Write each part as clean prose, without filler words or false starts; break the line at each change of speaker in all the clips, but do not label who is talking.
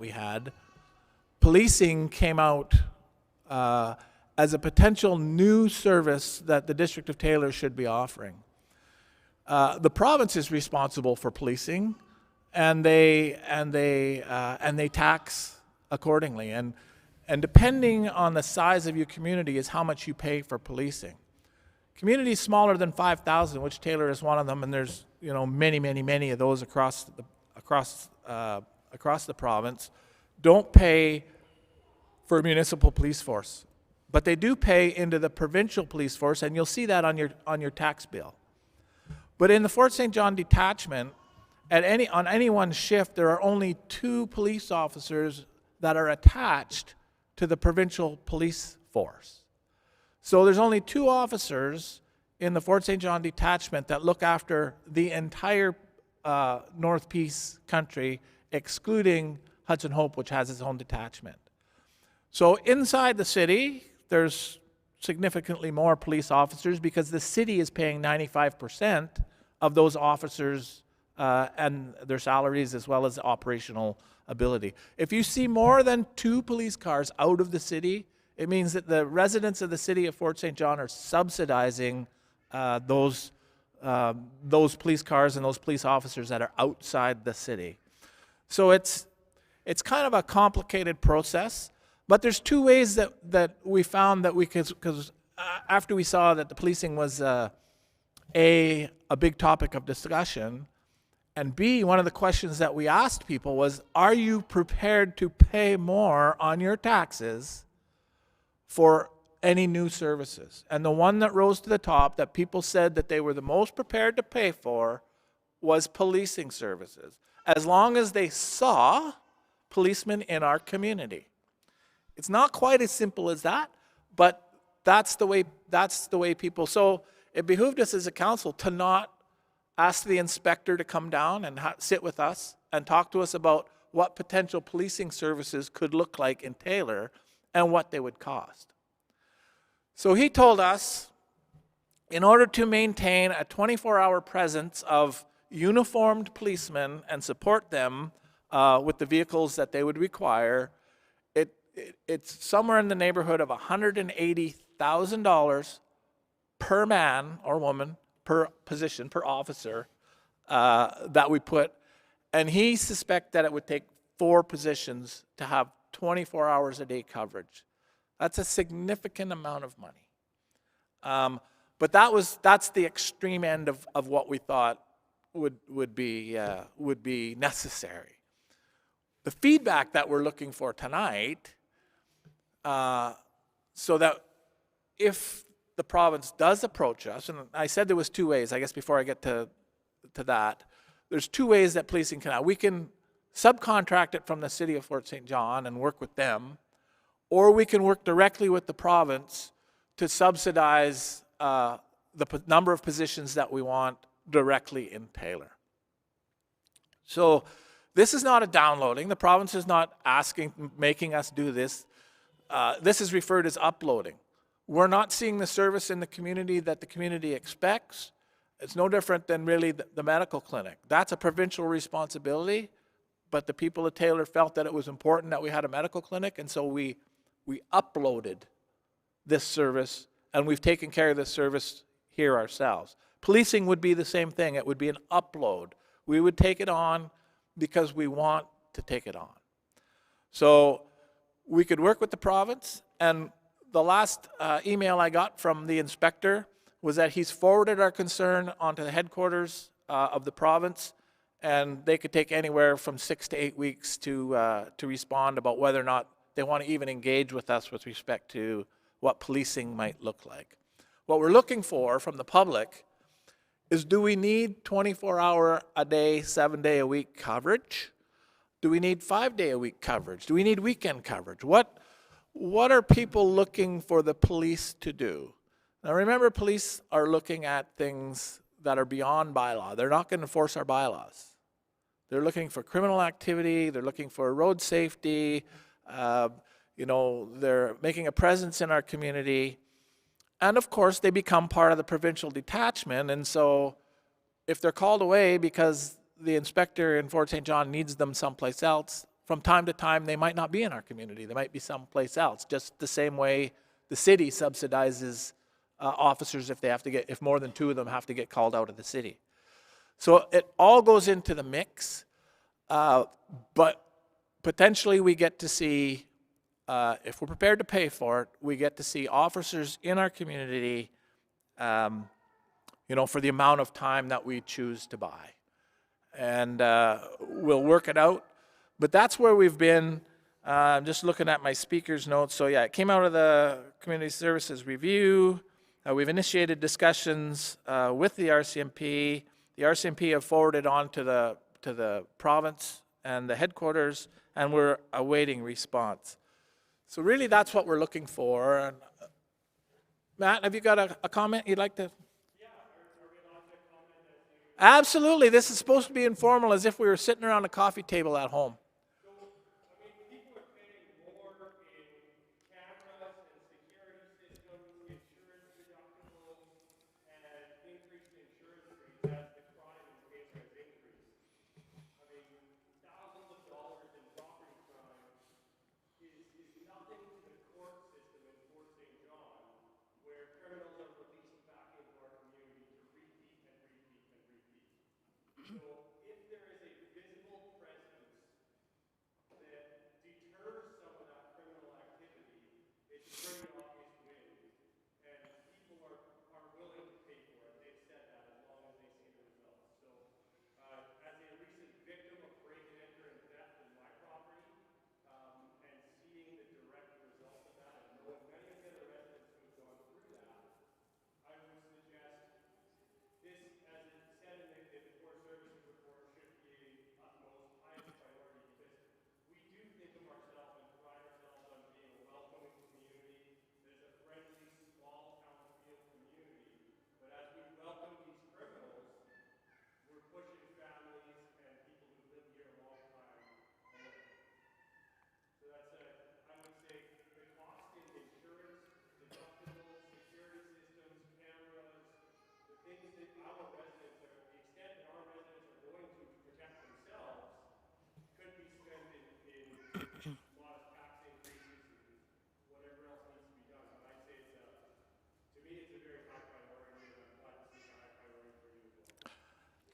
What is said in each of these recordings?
we had, policing came out as a potential new service that the District of Taylor should be offering. The province is responsible for policing, and they tax accordingly. And depending on the size of your community is how much you pay for policing. Communities smaller than 5,000, which Taylor is one of them, and there's many of those across the province, don't pay for a municipal police force, but they do pay into the provincial police force, and you'll see that on your tax bill. But in the Fort St. John detachment, on any one shift, there are only 2 police officers that are attached to the provincial police force. So there's only 2 officers in the Fort St. John detachment that look after the entire North Peace country, excluding Hudson Hope, which has its own detachment. So inside the city, there's significantly more police officers because the city is paying 95% of those officers and their salaries as well as operational ability. If you see more than 2 police cars out of the city, it means that the residents of the city of Fort St. John are subsidizing those police cars and those police officers that are outside the city. So it's kind of a complicated process, but there's 2 ways that we found that we could, because after we saw that the policing was a big topic of discussion, and B, one of the questions that we asked people was, are you prepared to pay more on your taxes for any new services? And the one that rose to the top that people said that they were the most prepared to pay for was policing services, as long as they saw policemen in our community. It's not quite as simple as that, but that's the way people. So it behooved us as a council to not ask the inspector to come down and sit with us and talk to us about what potential policing services could look like in Taylor and what they would cost. So he told us, in order to maintain a 24-hour presence of uniformed policemen and support them with the vehicles that they would require, it's somewhere in the neighborhood of $180,000 per man or woman, per position, per officer that we put. And he suspects that it would take 4 positions to have 24 hours a day coverage. That's a significant amount of money. But that's the extreme end of what we thought would be necessary. The feedback that we're looking for tonight, so that if the province does approach us, and I said there was 2 ways, I guess before I get to that, there's 2 ways that policing can. We can subcontract it from the city of Fort St. John and work with them, or we can work directly with the province to subsidize the number of positions that we want directly in Taylor. So this is not a downloading. The province is not making us do this. This is referred as uploading. We're not seeing the service in the community that the community expects. It's no different than really the medical clinic. That's a provincial responsibility, but the people of Taylor felt that it was important that we had a medical clinic, and so we uploaded this service, and we've taken care of this service here ourselves. Policing would be the same thing. It would be an upload. We would take it on because we want to take it on. So we could work with the province, and the last email I got from the inspector was that he's forwarded our concern onto the headquarters of the province, and they could take anywhere from 6 to 8 weeks to respond about whether or not they want to even engage with us with respect to what policing might look like. What we're looking for from the public is, do we need 24-hour-a-day, 7-day-a-week coverage? Do we need 5-day-a-week coverage? Do we need weekend coverage? What are people looking for the police to do? Now remember, police are looking at things that are beyond bylaw. They're not going to enforce our bylaws. They're looking for criminal activity. They're looking for road safety. They're making a presence in our community. And of course, they become part of the provincial detachment. And so if they're called away because the inspector in Fort St. John needs them someplace else, from time to time, they might not be in our community. They might be someplace else, just the same way the city subsidizes officers if more than 2 of them have to get called out of the city. So it all goes into the mix, but potentially we get to see, if we're prepared to pay for it, we get to see officers in our community, for the amount of time that we choose to buy. And we'll work it out. But that's where we've been. I'm just looking at my speaker's notes. So yeah, it came out of the Community Services Review. We've initiated discussions with the RCMP. The RCMP have forwarded on to the province and the headquarters, and we're awaiting response. So really that's what we're looking for. And, Matt, have you got a comment you'd like to?
Yeah, are we allowed to comment as you?
Absolutely. This is supposed to be informal, as if we were sitting around a coffee table at home.
So, people are paying more in cameras and security systems, insurance deductibles, and increased insurance rates as the crime and case has increased. Thousands of dollars in property crime is nothing to the court system in Fort St. John, where criminals are released back into our community to repeat and repeat and repeat. So if there is a visible presence that deters some of that criminal activity, it's a very obvious win. And people are willing to pay for it. They've said that as long as they see the results. So as a recent victim of break and enter and theft in my property, and seeing the direct result of that, and knowing many of the other residents who have gone through that, I would suggest this, as it said in the core services report, should be utmost highest priority, because we do think of ourselves and pride ourselves on being a welcoming community that is a friendly, small town feel community. But as we welcome these criminals, we're pushing families and people who live here a long time away. So that's I would say the cost in insurance, deductibles, security systems, cameras, the things that our residents are, the extent that our residents are going to protect themselves could be spent in modest tax increases and whatever else needs to be done. But I'd say to me it's a very high priority, and I'm glad to see it's a high priority for you as well.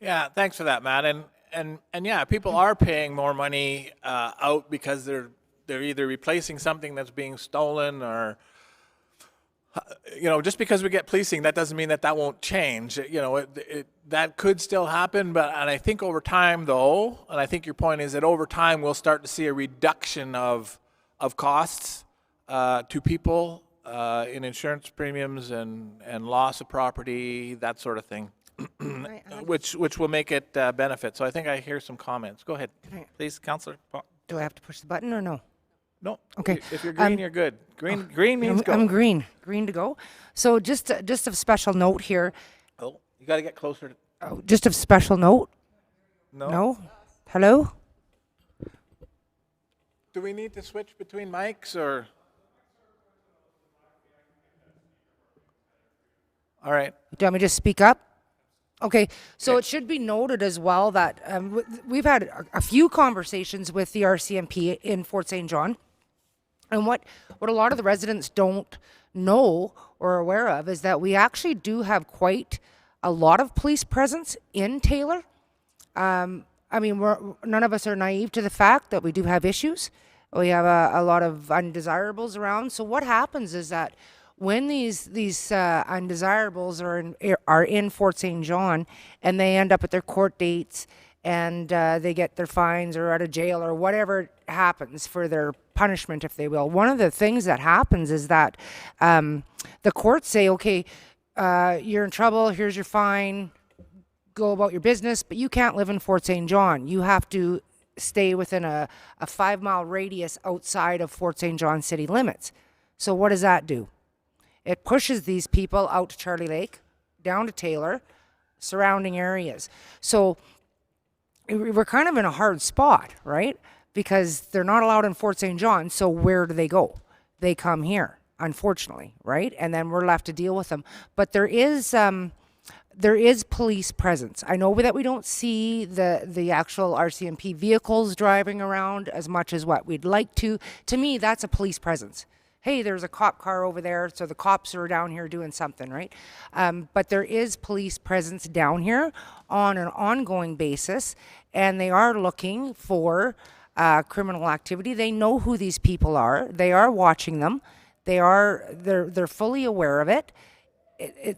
Yeah, thanks for that, Matt. And yeah, people are paying more money out because they're either replacing something that's being stolen, or just because we get policing, that doesn't mean that won't change. That could still happen, and I think over time, though, and I think your point is that over time we'll start to see a reduction of costs to people in insurance premiums and loss of property, that sort of thing. which will make it benefit. So I think I hear some comments. Go ahead, please, Councillor.
Do I have to push the button or no?
No.
Okay.
If you're green, you're good. Green means go.
I'm green. Green to go. So just a special note here.
Oh, you got to get closer.
Just a special note.
No.
Hello?
Do we need to switch between mics, or? All right.
Do you want me to just speak up? Okay, so it should be noted as well that we've had a few conversations with the RCMP in Fort St. John, and what a lot of the residents don't know or are aware of is that we actually do have quite a lot of police presence in Taylor. None of us are naive to the fact that we do have issues. We have a lot of undesirables around. So what happens is that when these undesirables are in Fort St. John and they end up at their court dates and they get their fines or out of jail or whatever happens for their punishment, if they will, one of the things that happens is that the courts say, okay, you're in trouble, here's your fine, go about your business, but you can't live in Fort St. John. You have to stay within a 5-mile radius outside of Fort St. John city limits. So what does that do? It pushes these people out to Charlie Lake, down to Taylor, surrounding areas. So we're kind of in a hard spot, right? Because they're not allowed in Fort St. John, so where do they go? They come here, unfortunately, right? And then we're left to deal with them. But there is there is police presence. I know that we don't see the actual RCMP vehicles driving around as much as what we'd like to. To me, that's a police presence. Hey, there's a cop car over there, so the cops are down here doing something, right? But there is police presence down here on an ongoing basis, and they are looking for criminal activity. They know who these people are. They are watching them. They're fully aware of it.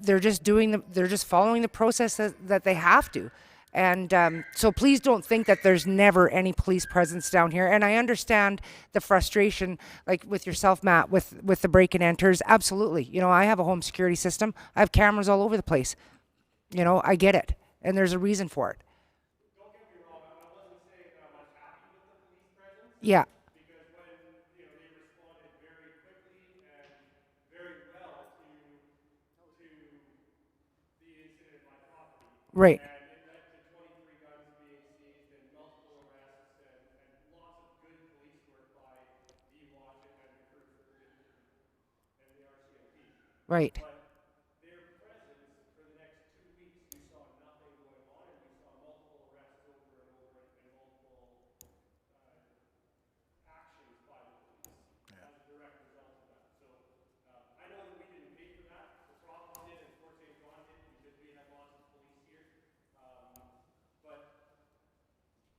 They're just following the process that they have to. And so please don't think that there's never any police presence down here. And I understand the frustration, like with yourself, Matt, with the break and enters. Absolutely. You know, I have a home security system. I have cameras all over the place. You know, I get it. And there's a reason for it.
Don't get me wrong, I wasn't saying that I'm unhappy with the police presence.
Yeah.
Because when, they responded very quickly and very well to the incident at my property.
Right.
And it led to 23 guns being seized and multiple arrests and lots of good police work by Bylaw and the crew and the RCMP.
Right.
But their presence for the next 2 weeks, we saw nothing going on, and we saw multiple arrests over and over and multiple actions by the police as a direct result of that. So I know that we didn't pay for that. The Providence did and Fort St. John did because we have lots of police here. But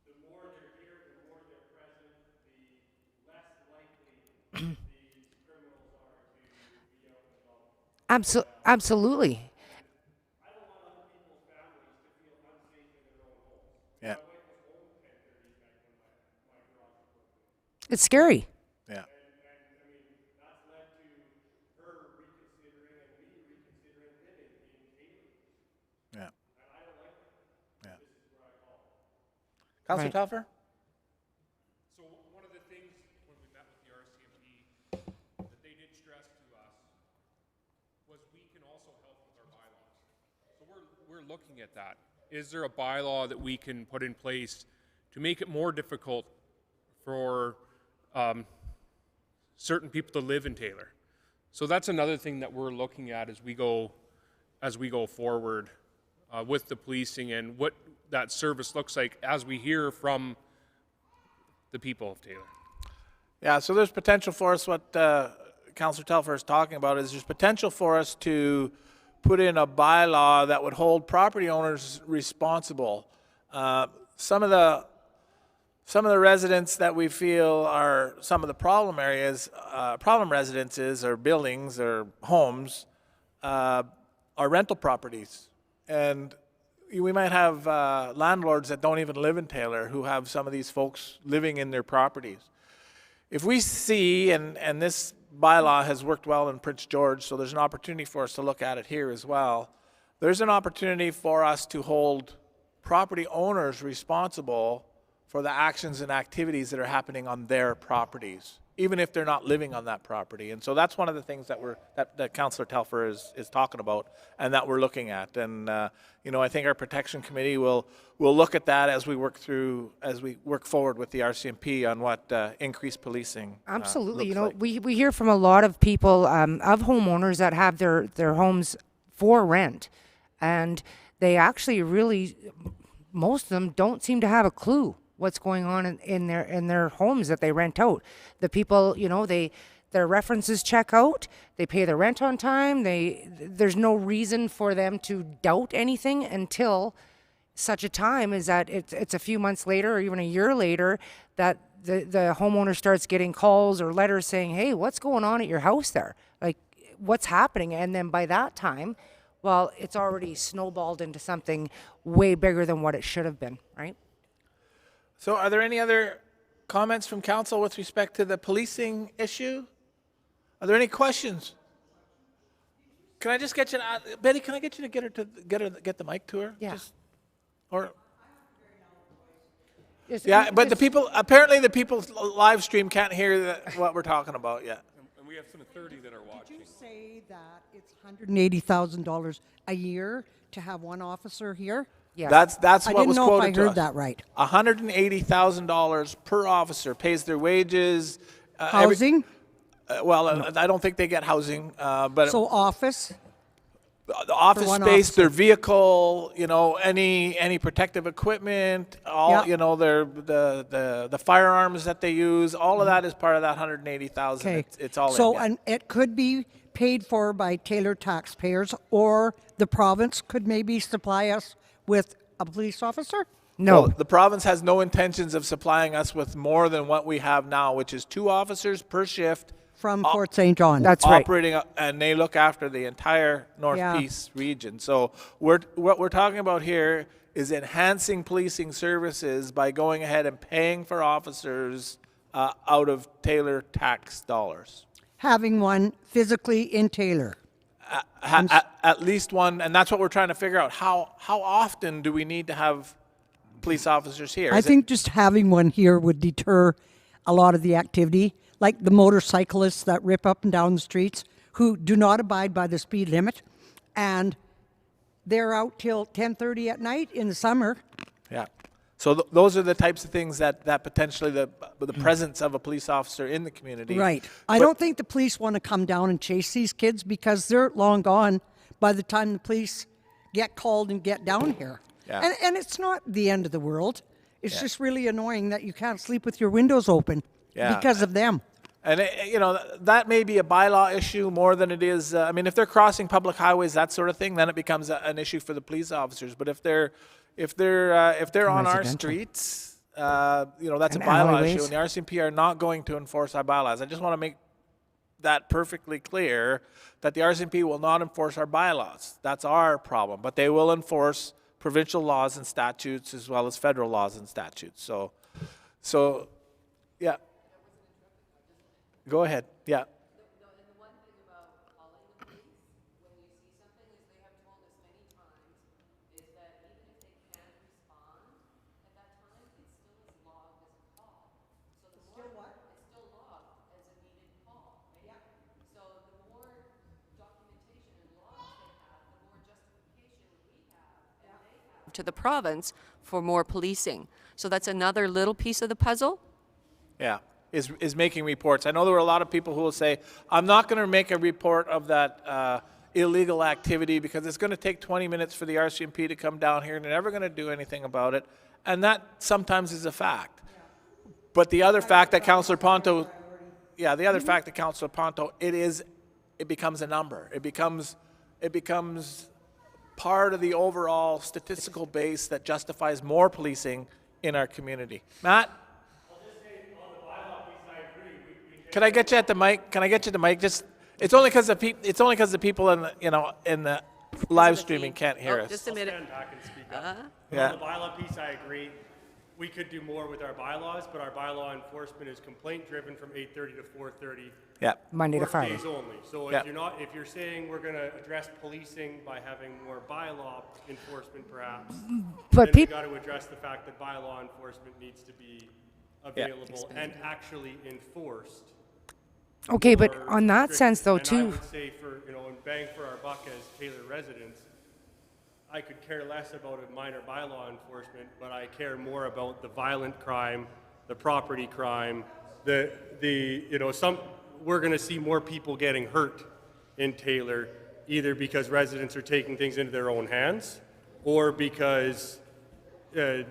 the more they're here, the more they're present, the less likely these criminals are to be out and about.
Absolutely.
I don't want other people's families to feel unsafe in their own homes.
Yeah.
My wife was home at 10:30 at night when my garage was broken.
It's scary.
Yeah.
And I mean, that's led to her reconsidering and me reconsidering living in Taylor.
Yeah.
And I don't like it.
Yeah.
This is where I call.
Councillor
Right.
Telfer?
So one of the things when we met with the RCMP that they did stress to us was we can also help with our bylaws. So we're looking at that. Is there a bylaw that we can put in place to make it more difficult for certain people to live in Taylor? So that's another thing that we're looking at as we go forward with the policing and what that service looks like as we hear from the people of Taylor.
Yeah, so there's potential for us, what Councillor Telfer is talking about, is there's potential for us to put in a bylaw that would hold property owners responsible. Some of the residents that we feel are some of the problem areas, problem residences or buildings or homes are rental properties. And we might have landlords that don't even live in Taylor who have some of these folks living in their properties. If we see, and this bylaw has worked well in Prince George, so there's an opportunity for us to look at it here as well. There's an opportunity for us to hold property owners responsible for the actions and activities that are happening on their properties, even if they're not living on that property. And so that's one of the things that Councillor Telfer is talking about and that we're looking at. And I think our protection committee will look at that as we work forward with the RCMP on what increased policing
Absolutely.
looks like.
We hear from a lot of people, of homeowners that have their homes for rent, and they actually really, most of them don't seem to have a clue what's going on in their homes that they rent out. The people, their references check out, they pay their rent on time, there's no reason for them to doubt anything until such a time as that it's a few months later or even a year later that the homeowner starts getting calls or letters saying, hey, what's going on at your house there? Like, what's happening? And then by that time, well, it's already snowballed into something way bigger than what it should have been, right?
So are there any other comments from council with respect to the policing issue? Are there any questions? Can I just get you, Betty, can I get you to get the mic to her?
Yeah.
Yeah, but apparently the people live stream can't hear what we're talking about yet.
And we have some 30 that are watching.
Did you say that it's $180,000 a year to have one officer here?
Yeah.
That's
I
what
didn't
was
know
quoted
if I
to
heard
us.
that right.
$180,000 per officer, pays their wages.
Housing?
I don't think they get housing, but
So office?
the office
one
space, their
officer.
vehicle, you know, any protective equipment, all,
Yeah.
you know, the firearms that they use, all of that is part of that 180,000.
Okay.
It's all
So,
in. Yeah.
and it could be paid for by Taylor taxpayers, or the province could maybe supply us with a police officer?
No.
Well, the province has no intentions of supplying us with more than what we have now, which is 2 officers per shift.
From Fort St. John.
That's right.
Operating, and they look after the entire Northeast region. So what we're talking about here is enhancing policing services by going ahead and paying for officers out of Taylor tax dollars.
Having one physically in Taylor.
At least one, and that's what we're trying to figure out. How often do we need to have police officers here?
I
Is it-
think just having one here would deter a lot of the activity, like the motorcyclists that rip up and down the streets who do not abide by the speed limit, and they're out till 10:30 at night in the summer.
Yeah. So those are the types of things that potentially the presence of a police officer in the community.
Right. I don't think the police want to come down and chase these kids because they're long gone by the time the police get called and get down here.
Yeah.
And it's not the end of the world. It's
Yeah.
just really annoying that you can't sleep with your windows open
Yeah.
because of them.
And, you know, that may be a bylaw issue more than it is, I mean, if they're crossing public highways, that sort of thing, then it becomes an issue for the police officers. But if they're on our
Residential.
streets, you know, that's a
And
bylaw
alleyways.
issue, and the RCMP are not going to enforce our bylaws. I just want to make that perfectly clear, that the RCMP will not enforce our bylaws. That's our problem. But they will enforce provincial laws and statutes as well as federal laws and statutes. So, yeah. Go ahead. Yeah.
And the one thing about calling the police when you see something is they have told us many times is that even if they can't respond at that time, it still is logged as a call. So the more it's still logged as a needed call, right? Yeah. So the more documentation and logs they have, the more justification we have and they have to the province for more policing. So that's another little piece of the puzzle.
Yeah, is making reports. I know there were a lot of people who will say, I'm not going to make a report of that illegal activity because it's going to take 20 minutes for the RCMP to come down here and they're never going to do anything about it. And that sometimes is a fact. But the other fact that Councillor Ponto, the other fact that Councillor Ponto, it becomes a number. It becomes part of the overall statistical base that justifies more policing in our community. Matt? Can I get you at the mic? Can I get you the mic? Just it's only because the people in the live streaming can't hear us.
Just a minute.
Stand back and speak up.
Yeah.
On the bylaw piece, I agree. We could do more with our bylaws, but our bylaw enforcement is complaint driven from 8:30 to 4:30.
Yeah.
Monday to
Work
Friday.
days only. So
Yeah.
if you're saying we're going to address policing by having more bylaw enforcement, perhaps,
But
then we
peop-
got to address the fact that bylaw enforcement needs to be available and actually enforced.
Okay, but
more
on that sense though
strictly. And I
too,
would say for, and bang for our buck as Taylor residents, I could care less about a minor bylaw enforcement, but I care more about the violent crime, the property crime, we're going to see more people getting hurt in Taylor, either because residents are taking things into their own hands or because, the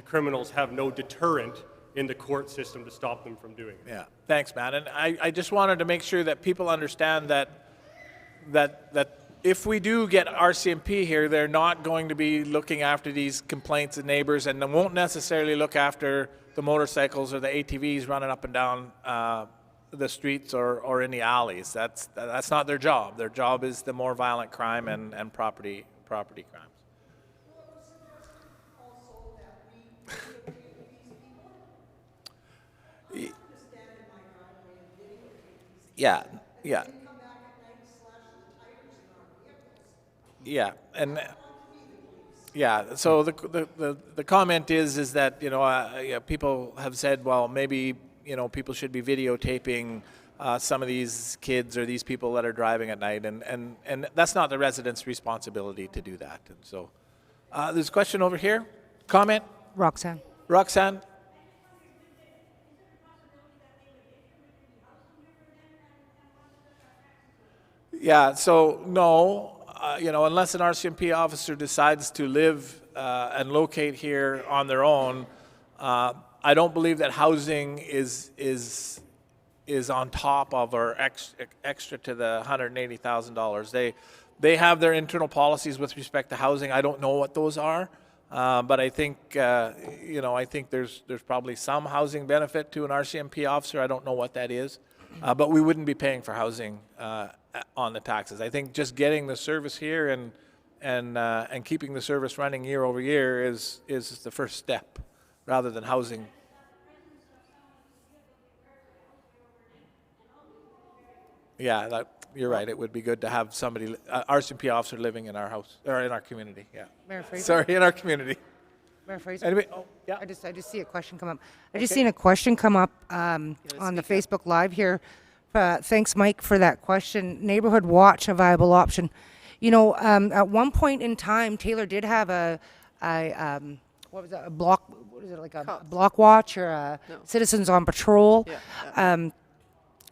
criminals have no deterrent in the court system to stop them from doing it.
Yeah. Thanks, Matt. And I just wanted to make sure that people understand that if we do get RCMP here, they're not going to be looking after these complaints of neighbors, and they won't necessarily look after the motorcycles or the ATVs running up and down the streets or in the alleys. That's not their job. Their job is the more violent crime and property crimes. Yeah, yeah. Yeah, and yeah. So the comment is that people have said, well, maybe people should be videotaping some of these kids or these people that are driving at night, and that's not the residents' responsibility to do that. And so there's a question over here. Comment,
Roxanne.
Roxanne. Yeah, so no, unless an RCMP officer decides to live and locate here on their own, I don't believe that housing is on top of or extra to the $180,000. They have their internal policies with respect to housing. I don't know what those are, but I think I think there's probably some housing benefit to an RCMP officer. I don't know what that is, but we wouldn't be paying for housing on the taxes. I think just getting the service here and keeping the service running year over year is the first step, rather than housing. Yeah, you're right. It would be good to have somebody, RCMP officer, living in our house or in our community. Yeah.
Mayor Fraser?
Sorry, in our community.
Mayor Fraser?
Anyway, yeah.
I just see a question come up. I just seen a question come up on the Facebook Live here. Thanks, Mike, for that question. Neighborhood watch, a viable option. At one point in time, Taylor did have what was that? A block? What is it, like a block watch or a citizens on patrol? Yeah.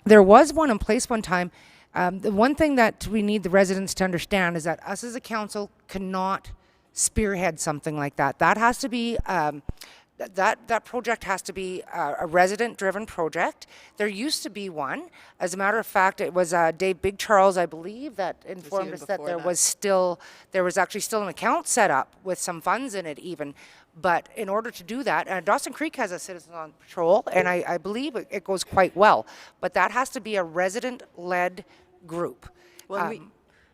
There was one in place one time. The one thing that we need the residents to understand is that us as a council cannot spearhead something like that. That has to be that project has to be a resident-driven project. There used to be one. As a matter of fact, it was Dave Big Charles, I believe, that informed us that there was actually still an account set up with some funds in it even. But in order to do that, Dawson Creek has a citizen on patrol, and I believe it goes quite well. But that has to be a resident-led group.
Well,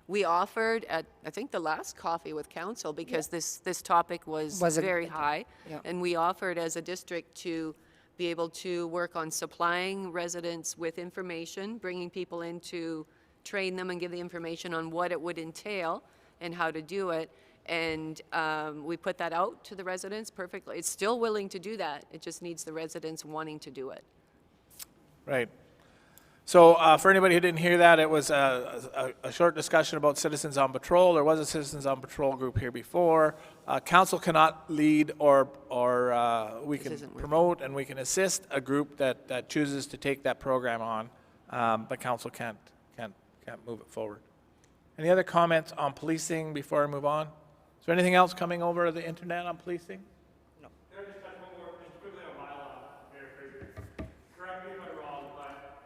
we offered at, I think, the last coffee with council, because this topic was very high.
Yeah.
And we offered as a district to be able to work on supplying residents with information, bringing people in to train them and give the information on what it would entail and how to do it. And we put that out to the residents perfectly. It's still willing to do that. It just needs the residents wanting to do it.
Right. So for anybody who didn't hear that, it was a short discussion about Citizens on Patrol. There was a Citizens on Patrol group here before. Council cannot lead or we can promote and we can assist a group that chooses to take that program on, but council can't move it forward. Any other comments on policing before I move on? Is there anything else coming over the internet on policing?
Can I just touch one more, just quickly on Bylaw, Mayor Fraser? Correct me if I'm wrong, but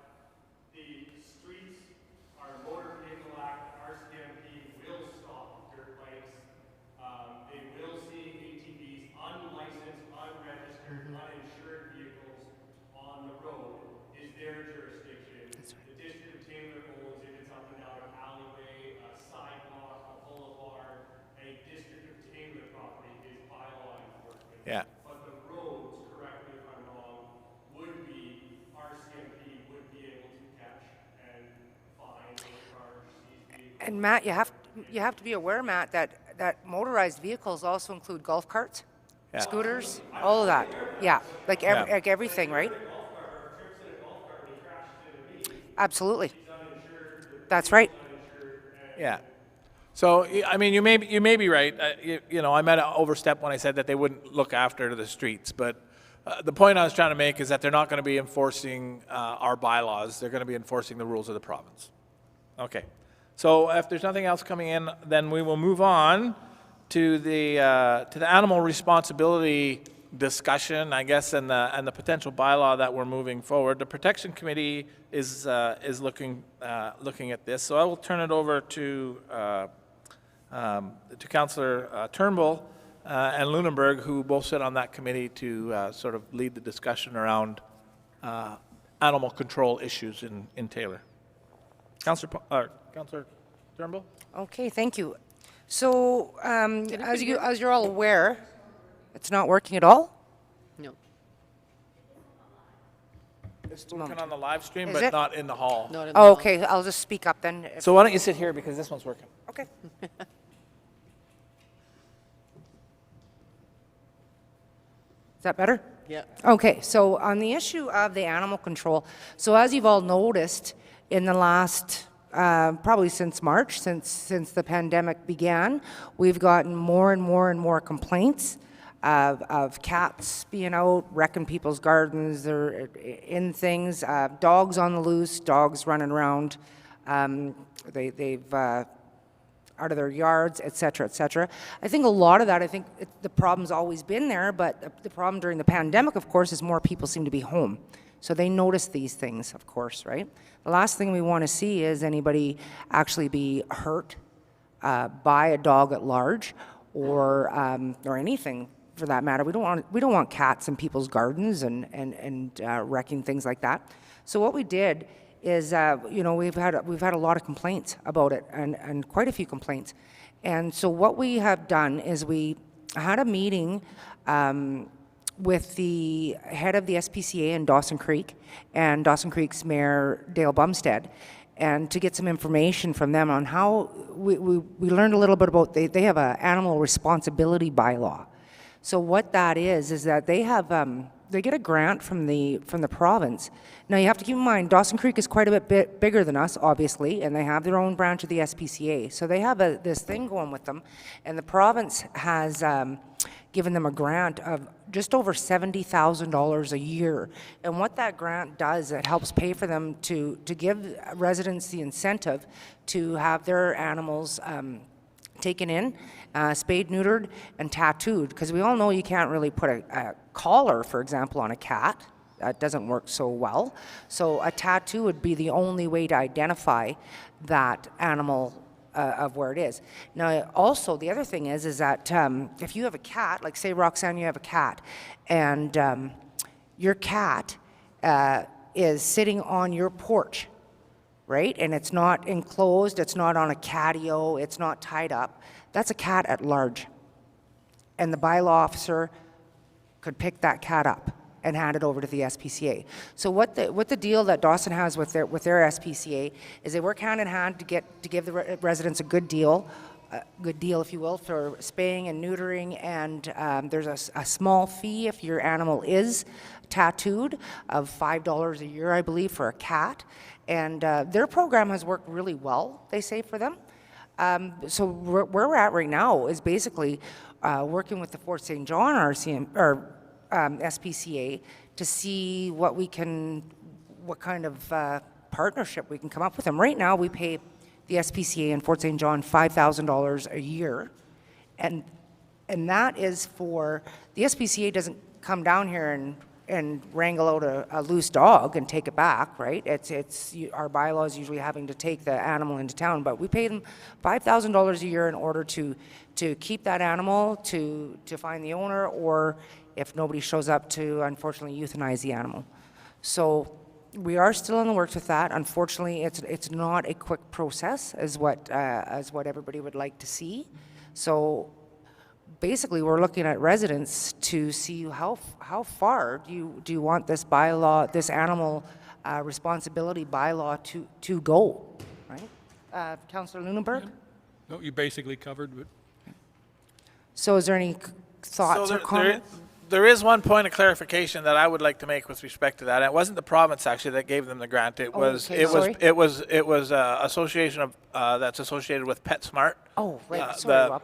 the Streets are Motor Vehicle Act, RCMP will stop dirt bikes. They will see ATVs, unlicensed, unregistered, uninsured vehicles on the road is their jurisdiction. The District of Taylor owns, if it's up and down an alleyway, a sidewalk, a boulevard, a District of Taylor property is bylaw enforcement.
Yeah.
But the roads, correct me if I'm wrong, would be, RCMP would be able to catch and fine or charge these vehicles.
And Matt, you have to be aware, Matt, that motorized vehicles also include golf carts, scooters, all of that. Yeah, like everything, right? Absolutely. That's right.
Yeah. So, I mean, you may be right. I might have overstepped when I said that they wouldn't look after the streets, but the point I was trying to make is that they're not going to be enforcing our bylaws. They're going to be enforcing the rules of the province. Okay. So if there's nothing else coming in, then we will move on to the animal responsibility discussion, I guess, and the potential bylaw that we're moving forward. The Protection Committee is looking at this. So I will turn it over to Councillor Turnbull and Lunenburg, who both sit on that committee, to sort of lead the discussion around animal control issues in Taylor. Councillor Turnbull?
Okay, thank you. So, as you're all aware, it's not working at all?
No.
It's working on the live stream,
Is
but
it?
not in the hall.
Not in the
Oh,
law.
okay, I'll just speak up then.
So why don't you sit here, because this one's working.
Okay. Is that better?
Yeah.
Okay, so on the issue of the animal control, so as you've all noticed in the last, probably since March, since the pandemic began, we've gotten more and more and more complaints of cats being out, wrecking people's gardens, they're in things, dogs on the loose, dogs running around. They've their yards, et cetera. I think a lot of that, the problem's always been there, but the problem during the pandemic, of course, is more people seem to be home. So they notice these things, of course, right? The last thing we want to see is anybody actually be hurt by a dog at large, or anything for that matter. We don't want cats in people's gardens and wrecking things like that. So what we did is, we've had a lot of complaints about it, and quite a few complaints. And so what we have done is we had a meeting with the head of the SPCA in Dawson Creek and Dawson Creek's Mayor Dale Bumstead, and to get some information from them on how we learned a little bit about, they have an animal responsibility bylaw. So what that is that they have they get a grant from the province. Now you have to keep in mind, Dawson Creek is quite a bit bigger than us, obviously, and they have their own branch of the SPCA. So they have this thing going with them, and the province has given them a grant of just over $70,000 a year. And what that grant does, it helps pay for them to give residents the incentive to have their animals taken in, spayed, neutered, and tattooed. Because we all know you can't really put a collar, for example, on a cat. That doesn't work so well. So a tattoo would be the only way to identify that animal of where it is. Now, also, the other thing is that if you have a cat, like say, Roxanne, you have a cat, and your cat is sitting on your porch, right? And it's not enclosed, it's not on a catio, it's not tied up. That's a cat at large. And the bylaw officer could pick that cat up and hand it over to the SPCA. So what the deal that Dawson has with their SPCA is they work hand in hand to give the residents a good deal, if you will, for spaying and neutering, and there's a small fee if your animal is tattooed of $5 a year, I believe, for a cat. And their program has worked really well, they say, for them. So where we're at right now is basically working with the Fort St. John SPCA to see what kind of partnership we can come up with them. Right now, we pay the SPCA in Fort St. John $5,000 a year, and that is for the SPCA doesn't come down here and wrangle out a loose dog and take it back, right? Our bylaw is usually having to take the animal into town, but we pay them $5,000 a year in order to keep that animal, to find the owner, or if nobody shows up, to unfortunately euthanize the animal. So we are still in the works with that. Unfortunately, it's not a quick process as what everybody would like to see. So basically, we're looking at residents to see how far do you want this bylaw, this animal responsibility bylaw to go, right? Councillor Lunenberg?
No, you basically covered it.
So is there any thoughts or comments?
There is one point of clarification that I would like to make with respect to that. It wasn't the province actually that gave them the grant. It was association of that's associated with PetSmart.
Oh, right. Sorry, Rob.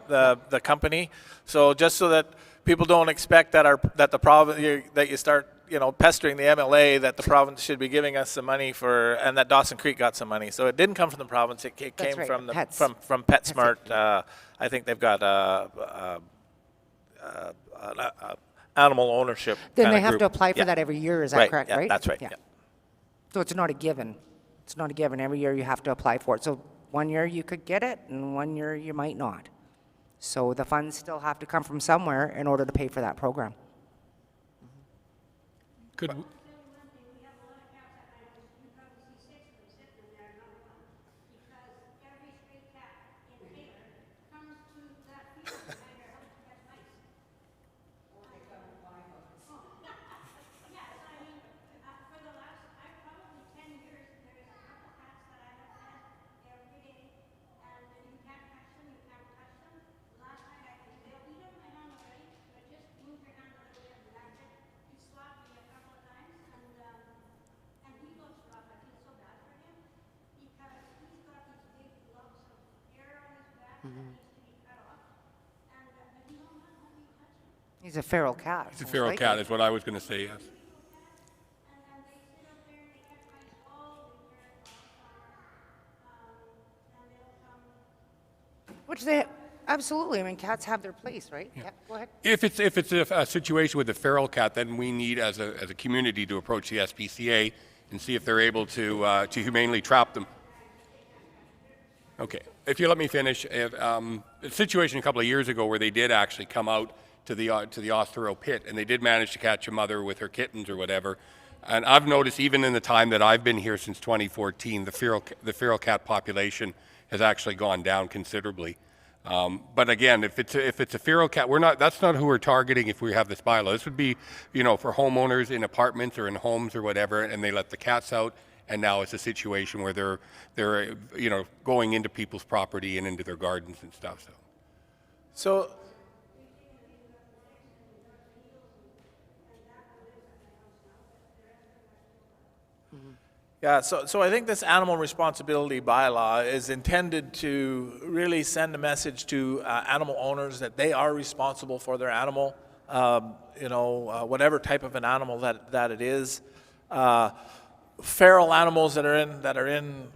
The company. So just so that people don't expect that the province that you start pestering the MLA that the province should be giving us some money for, and that Dawson Creek got some money. So it didn't come from the province. It came
right,
from
Pets.
from PetSmart. I think they've got animal ownership.
Then they
kinda
have
group.
to apply for
Yeah.
that every year, is that
Right,
correct,
yeah,
right?
that's right, yeah.
So it's not a given. It's not a given. Every year you have to apply for it. So one year you could get it, and one year you might not. So the funds still have to come from somewhere in order to pay for that program.
Could,
He's a feral cat.
it's a feral cat is what I was going to say, yes.
Which they, absolutely, I mean, cats have their place, right? Yeah, go ahead.
If it's a situation with a feral cat, then we need as a community to approach the SPCA and see if they're able to humanely trap them. Okay, if you let me finish, a situation a couple of years ago where they did actually come out to the Osthero pit, and they did manage to catch a mother with her kittens or whatever. And I've noticed even in the time that I've been here since 2014, the feral cat population has actually gone down considerably. But again, if it's a feral cat, that's not who we're targeting if we have this bylaw. This would be, for homeowners in apartments or in homes or whatever, and they let the cats out, and now it's a situation where they're going into people's property and into their gardens and stuff.
So, yeah, so I think this animal responsibility bylaw is intended to really send a message to animal owners that they are responsible for their animal, whatever type of an animal that it is. Feral animals that are in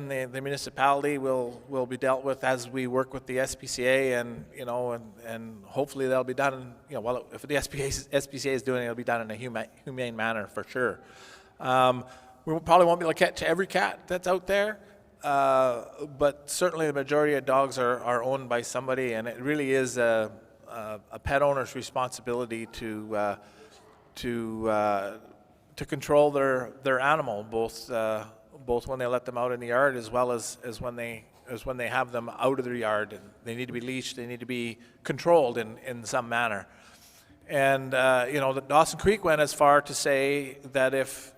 the municipality will be dealt with as we work with the SPCA, and hopefully that'll be done. If the SPCA is doing it, it'll be done in a humane manner for sure. We probably won't be able to catch every cat that's out there, but certainly the majority of dogs are owned by somebody, and it really is a pet owner's responsibility to control their animal, both when they let them out in the yard as well as when they have them out of their yard. And they need to be leashed. They need to be controlled in some manner. And the Dawson Creek went as far to say that if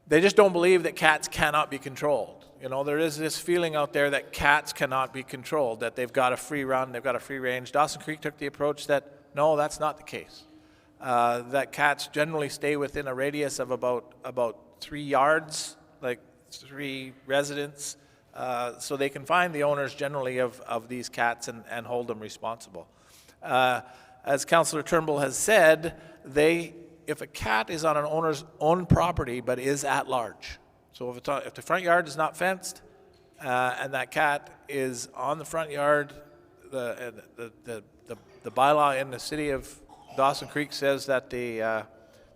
they just don't believe that cats cannot be controlled. There is this feeling out there that cats cannot be controlled, that they've got a free run, they've got a free range. Dawson Creek took the approach that no, that's not the case. That cats generally stay within a radius of about 3 yards, like 3 residents, so they can find the owners generally of these cats and hold them responsible. As Councillor Turnbull has said, if a cat is on an owner's own property but is at large, so if the front yard is not fenced and that cat is on the front yard, the bylaw in the city of Dawson Creek says that the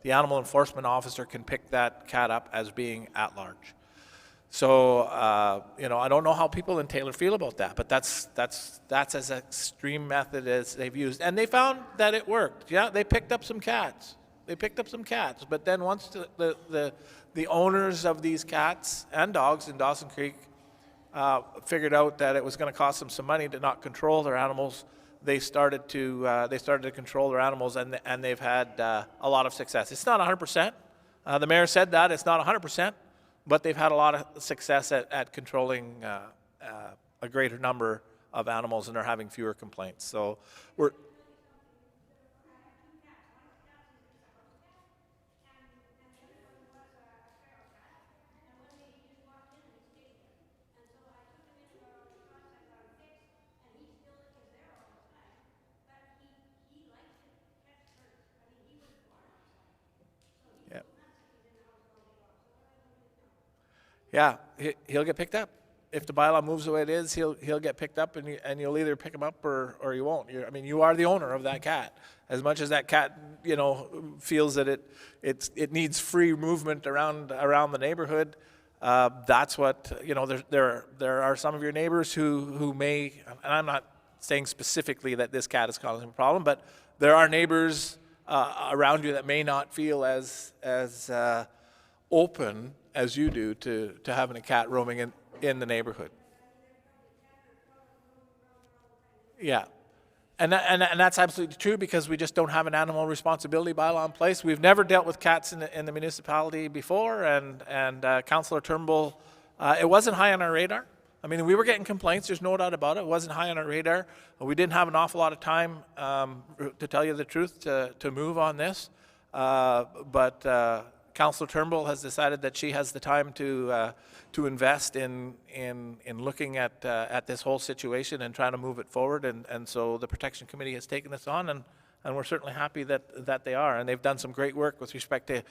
animal enforcement officer can pick that cat up as being at large. So I don't know how people in Taylor feel about that, but that's as extreme method as they've used, and they found that it worked. Yeah, they picked up some cats. But then once the owners of these cats and dogs in Dawson Creek figured out that it was going to cost them some money to not control their animals, they started to control their animals, and they've had a lot of success. It's not 100%. The mayor said that it's not 100%, but they've had a lot of success at controlling a greater number of animals, and they're having fewer complaints. So we're. Yeah, he'll get picked up. If the bylaw moves the way it is, he'll get picked up, and you'll either pick him up or you won't. You are the owner of that cat. As much as that cat, feels that it needs free movement around the neighborhood, that's what there are some of your neighbors who may, and I'm not saying specifically that this cat is causing a problem, but there are neighbors around you that may not feel as open as you do to having a cat roaming in the neighborhood. Yeah, and that's absolutely true, because we just don't have an animal responsibility bylaw in place. We've never dealt with cats in the municipality before, and Councillor Turnbull, it wasn't high on our radar. We were getting complaints, there's no doubt about it. It wasn't high on our radar. We didn't have an awful lot of time, to tell you the truth, to move on this, but Councillor Turnbull has decided that she has the time to invest in looking at this whole situation and trying to move it forward, and so the Protection Committee has taken this on, and we're certainly happy that they are, and they've done some great work with respect to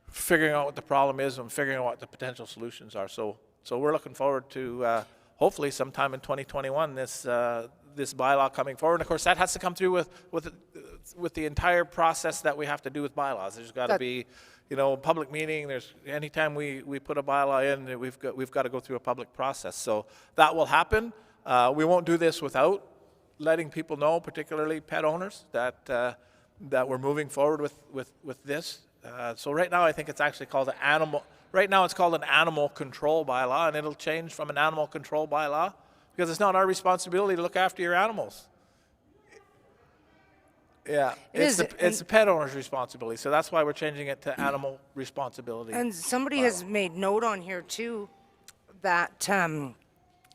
figuring out what the problem is and figuring out what the potential solutions are. So we're looking forward to hopefully sometime in 2021, this bylaw coming forward. And of course, that has to come through with the entire process that we have to do with bylaws. There's got to
That-
be, a public meeting. There's anytime we put a bylaw in, we've got to go through a public process. So that will happen. We won't do this without letting people know, particularly pet owners, that we're moving forward with this. So right now, I think it's actually called an animal. Right now, it's called an animal control bylaw, and it'll change from an animal control bylaw because it's not our responsibility to look after your animals. Yeah,
is,
it's the pet owner's responsibility. So that's why we're changing it to animal responsibility.
And somebody has made note on here too that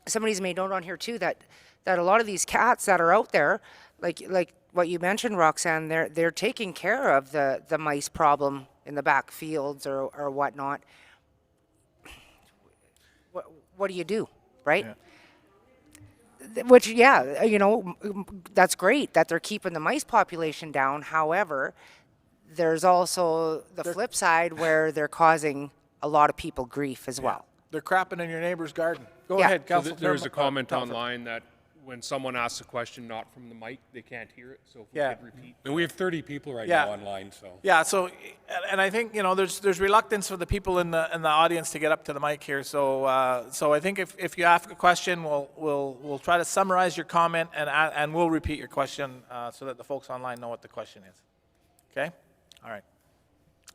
somebody's made note on here too that a lot of these cats that are out there, like what you mentioned, Roxanne, they're taking care of the mice problem in the back fields or whatnot. What do you do, right?
Yeah.
Which, that's great that they're keeping the mice population down. However, there's also the flip side where they're causing a lot of people grief as well.
They're crapping in your neighbor's garden. Go
Yeah.
ahead,
So
Council.
there's a comment online that when someone asks a question not from the mic, they can't hear it, so if we
Yeah.
could repeat.
And we have 30 people right
Yeah.
now online, so.
Yeah, so, and I think, there's reluctance for the people in the audience to get up to the mic here. So I think if you ask a question, we'll try to summarize your comment and we'll repeat your question so that the folks online know what the question is. Okay? All right.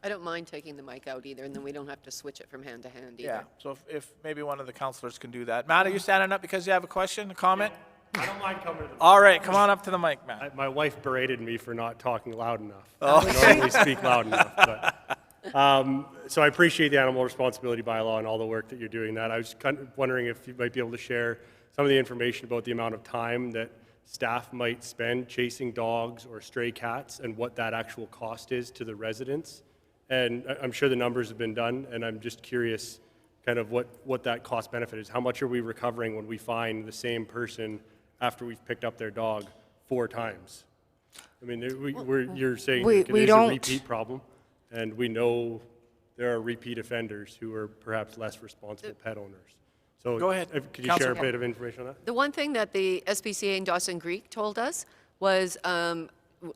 I don't mind taking the mic out either, and then we don't have to switch it from hand to hand either.
Yeah, so if maybe one of the councilors can do that. Matt, are you standing up because you have a question, a comment?
I don't mind coming to the.
All right, come on up to the mic, Matt.
My wife berated me for not talking loud enough. I normally speak loud enough. So I appreciate the animal responsibility bylaw and all the work that you're doing that. I was kind of wondering if you might be able to share some of the information about the amount of time that staff might spend chasing dogs or stray cats and what that actual cost is to the residents. And I'm sure the numbers have been done, and I'm just curious kind of what that cost benefit is. How much are we recovering when we find the same person after we've picked up their dog 4 times? I mean, you're saying
we
it is a
don't-
repeat problem, and we know there are repeat offenders who are perhaps less responsible pet owners. So
Go ahead,
could you share a
Councilor.
bit of information on that?
The one thing that the SPCA in Dawson Creek told us was,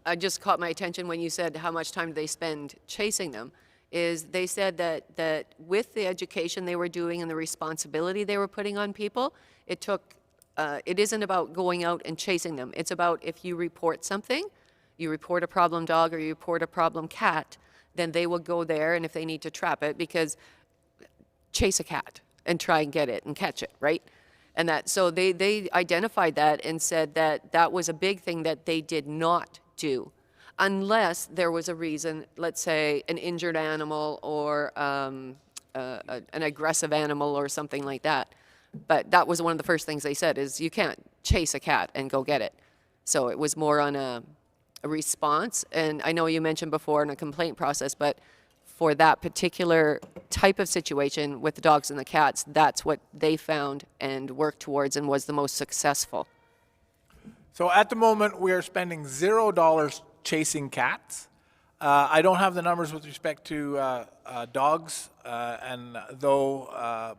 I just caught my attention when you said how much time do they spend chasing them, is they said that with the education they were doing and the responsibility they were putting on people, it isn't about going out and chasing them. It's about if you report something, you report a problem dog or you report a problem cat, then they will go there, and if they need to trap it, because chase a cat and try and get it and catch it, right? And so they identified that and said that was a big thing that they did not do unless there was a reason, let's say an injured animal or an aggressive animal or something like that. But that was one of the first things they said is you can't chase a cat and go get it. So it was more on a response. And I know you mentioned before in a complaint process, but for that particular type of situation with the dogs and the cats, that's what they found and worked towards and was the most successful.
So at the moment, we are spending $0 chasing cats. I don't have the numbers with respect to dogs, and though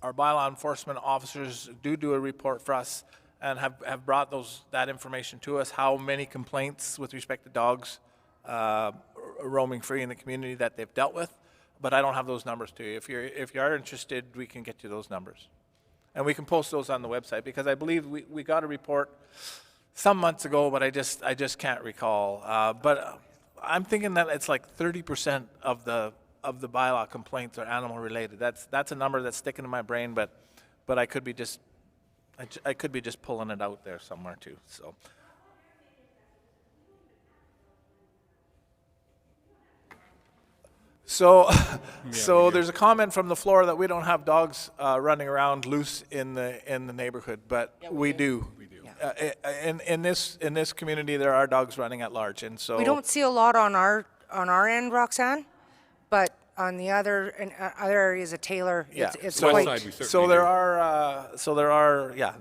our bylaw enforcement officers do a report for us and have brought that information to us, how many complaints with respect to dogs roaming free in the community that they've dealt with, but I don't have those numbers to you. If you are interested, we can get you those numbers. And we can post those on the website, because I believe we got a report some months ago, but I just can't recall. But I'm thinking that it's like 30% of the bylaw complaints are animal related. That's a number that's sticking in my brain, but I could be just pulling it out there somewhere too. So there's a comment from the floor that we don't have dogs running around loose in the neighborhood, but we do. We do. In this community, there are dogs running at large, and so
We don't see a lot on our end, Roxanne, but on the other areas of Taylor,
Yeah.
it's
So-
quite.
West side, we
So
certainly
there are, yeah.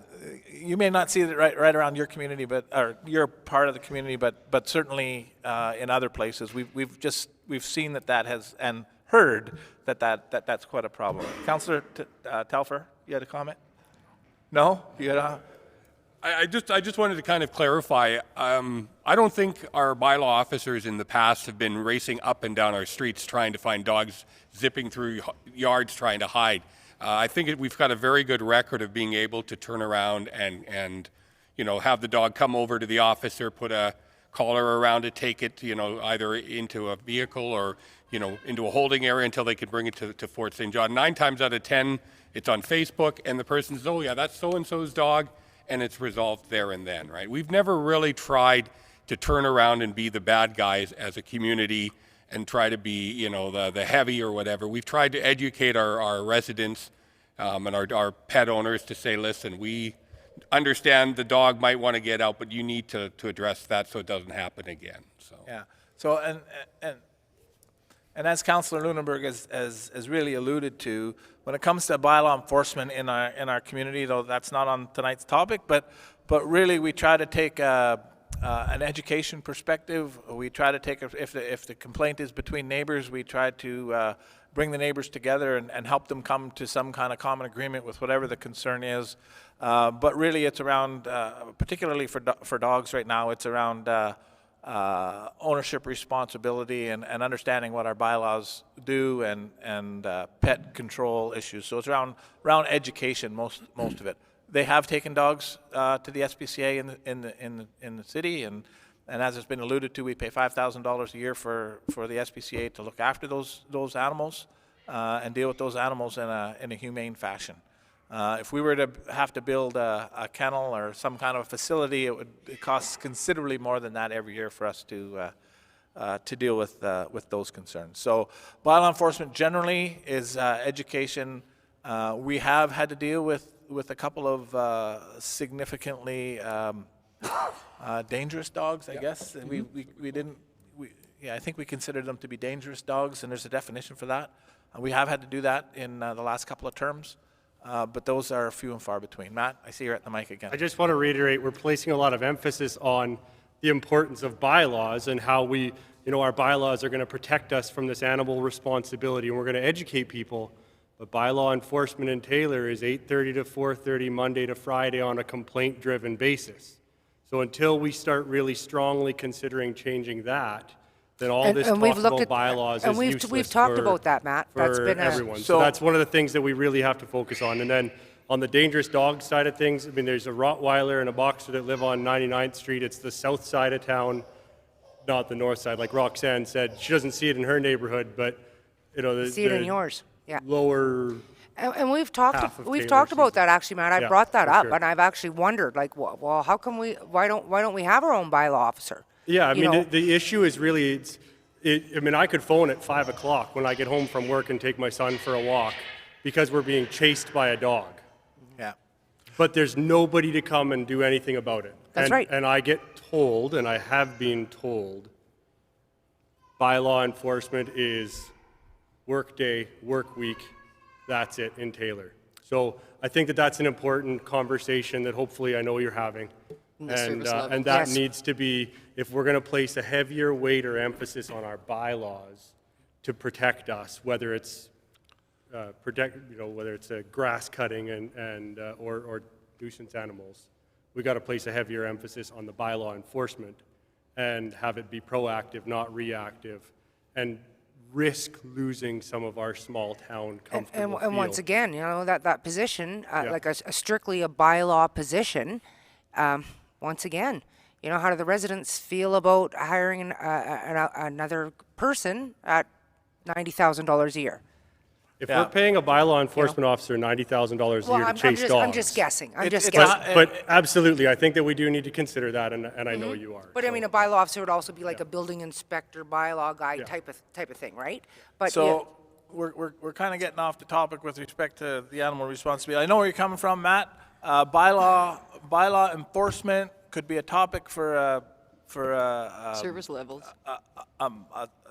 You may not see it right around your community, or your part of the community, but certainly in other places, we've seen that has, and heard that's quite a problem. Councillor Telfer, you had a comment? No? You know?
I just wanted to kind of clarify. I don't think our bylaw officers in the past have been racing up and down our streets trying to find dogs zipping through yards trying to hide. I think we've got a very good record of being able to turn around and have the dog come over to the officer, put a collar around it, take it, either into a vehicle or, into a holding area until they can bring it to Fort St. John. 9 times out of 10, it's on Facebook, and the person says, oh yeah, that's so-and-so's dog, and it's resolved there and then, right? We've never really tried to turn around and be the bad guys as a community and try to be, the heavy or whatever. We've tried to educate our residents and our pet owners to say, listen, we understand the dog might want to get out, but you need to address that so it doesn't happen again. So.
Yeah. So, and as Councillor Lunenburg has really alluded to, when it comes to bylaw enforcement in our community, though that's not on tonight's topic, but really we try to take an education perspective. We try to take, if the complaint is between neighbors, we try to bring the neighbors together and help them come to some kind of common agreement with whatever the concern is. But really it's around, particularly for dogs right now, it's around ownership responsibility and understanding what our bylaws do and pet control issues. So it's around education, most of it. They have taken dogs to the SPCA in the city, and as it's been alluded to, we pay $5,000 a year for the SPCA to look after those animals and deal with those animals in a humane fashion. If we were to have to build a kennel or some kind of facility, it costs considerably more than that every year for us to deal with those concerns. So bylaw enforcement generally is education. We have had to deal with a couple of significantly dangerous dogs, I guess. I think we considered them to be dangerous dogs, and there's a definition for that. We have had to do that in the last couple of terms. But those are few and far between. Matt, I see you're at the mic again.
I just want to reiterate, we're placing a lot of emphasis on the importance of bylaws and how our bylaws are going to protect us from this animal responsibility, and we're going to educate people. But bylaw enforcement in Taylor is 8:30 to 4:30, Monday to Friday on a complaint-driven basis. So until we start really strongly considering changing that, then all this talk about bylaws is useless.
We've talked about that, Matt. That's been
everyone. So that's one of the things that we really have to focus on. And then on the dangerous dog side of things, I mean, there's a Rottweiler and a Boxer that live on 99th Street. It's the south side of town, not the north side. Like Roxanne said, she doesn't see it in her neighborhood, but
see it in yours. Yeah.
Lower.
And we've talked about that actually, Matt. I brought that up, and I've actually wondered, like, well, how come why don't we have our own bylaw officer?
Yeah, I mean, the issue is really, I could phone at 5 o'clock when I get home from work and take my son for a walk because we're being chased by a dog.
Yeah.
But there's nobody to come and do anything about it.
That's right.
And I get told, and I have been told, bylaw enforcement is work day, work week, that's it in Taylor. So I think that that's an important conversation that hopefully I know you're having. And that needs to be, if we're going to place a heavier weight or emphasis on our bylaws to protect us, whether it's whether it's a grass cutting or nuisance animals, we got to place a heavier emphasis on the bylaw enforcement and have it be proactive, not reactive, and risk losing some of our small town comfortable
and once again, that position, like a strictly a bylaw position. Once again, how do the residents feel about hiring another person at $90,000 a year?
If we're paying a bylaw enforcement officer $90,000 a year to chase dogs.
I'm just guessing.
But absolutely, I think that we do need to consider that, and I know you are.
But I mean, a bylaw officer would also be like a building inspector, bylaw guy type of thing, right? But
so we're kind of getting off the topic with respect to the animal responsibility. I know where you're coming from, Matt. Bylaw enforcement could be a topic for
Service levels.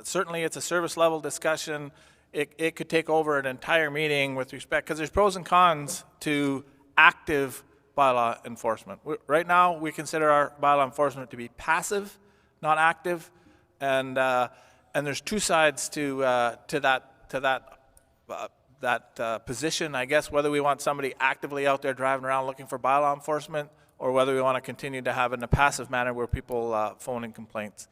certainly it's a service level discussion. It could take over an entire meeting with respect, because there's pros and cons to active bylaw enforcement. Right now, we consider our bylaw enforcement to be passive, not active, and there's two sides to that position, I guess, whether we want somebody actively out there driving around looking for bylaw enforcement, or whether we want to continue to have it in a passive manner where people phone in complaints.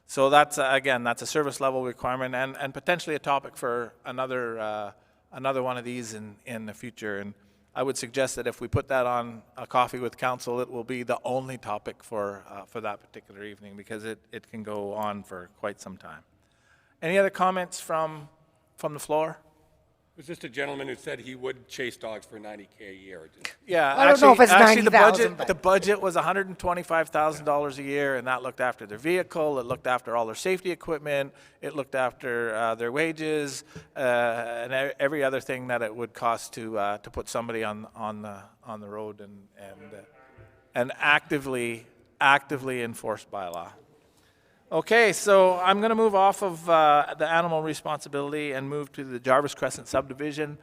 So that's, again, that's a service level requirement and potentially a topic for another one of these in the future. And I would suggest that if we put that on a coffee with council, it will be the only topic for that particular evening, because it can go on for quite some time. Any other comments from the floor?
It was just a gentleman who said he would chase dogs for $90K a year.
Yeah,
I don't know if it's
actually
90,000,
the budget was $125,000 a year, and that looked after their vehicle, it looked after all their safety equipment, it looked after their wages, and every other thing that it would cost to put somebody on the road and actively enforce bylaw. Okay, so I'm going to move off of the animal responsibility and move to the Jarvis Crescent subdivision.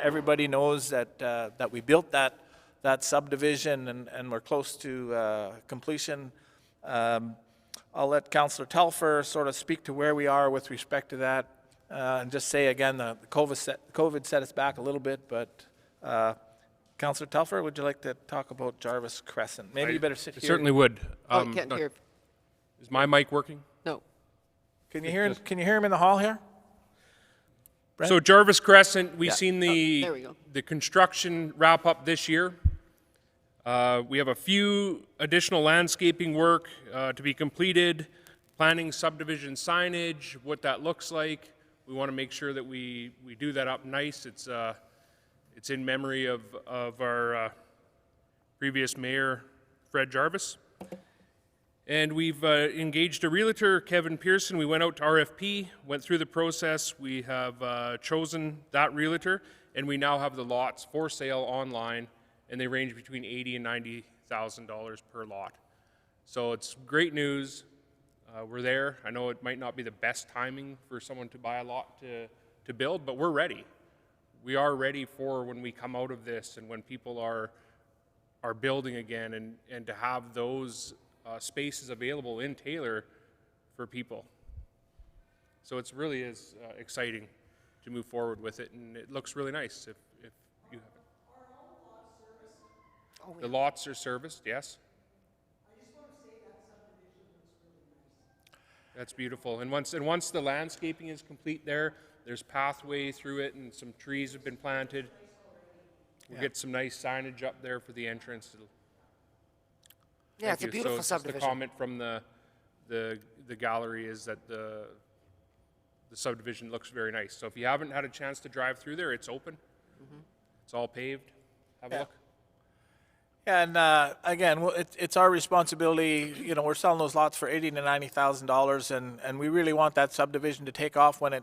Everybody knows that we built that subdivision and we're close to completion. I'll let Councillor Telfer sort of speak to where we are with respect to that, and just say again, the COVID set us back a little bit, but Councillor Telfer, would you like to talk about Jarvis Crescent? Maybe you better sit
I
here.
certainly would.
I can't hear.
Is my mic working?
No.
Can you hear him in the hall here? Brent?
So Jarvis Crescent, we've seen
there we go.
the construction wrap up this year. We have a few additional landscaping work to be completed, planning subdivision signage, what that looks like. We want to make sure that we do that up nice. It's in memory of our previous mayor, Fred Jarvis. And we've engaged a realtor, Kevin Pearson. We went out to RFP, went through the process. We have chosen that realtor, and we now have the lots for sale online, and they range between $80,000 and $90,000 per lot. So it's great news. We're there. I know it might not be the best timing for someone to buy a lot to build, but we're ready. We are ready for when we come out of this and when people are building again, and to have those spaces available in Taylor for people. So it's really is exciting to move forward with it, and it looks really nice if you have it. Are all the lots serviced? Oh, yeah. The lots are serviced, yes. I just want to say that subdivision looks really nice. That's beautiful. And once the landscaping is complete there's pathway through it, and some trees have been planted. We'll get some nice signage up there for the entrance.
Yeah, it's a beautiful subdivision.
The comment from the gallery is that the subdivision looks very nice. So if you haven't had a chance to drive through there, it's open. It's all paved. Have a look.
Yeah, and again, it's our responsibility. You know, we're selling those lots for $80,000 to $90,000, and we really want that subdivision to take off when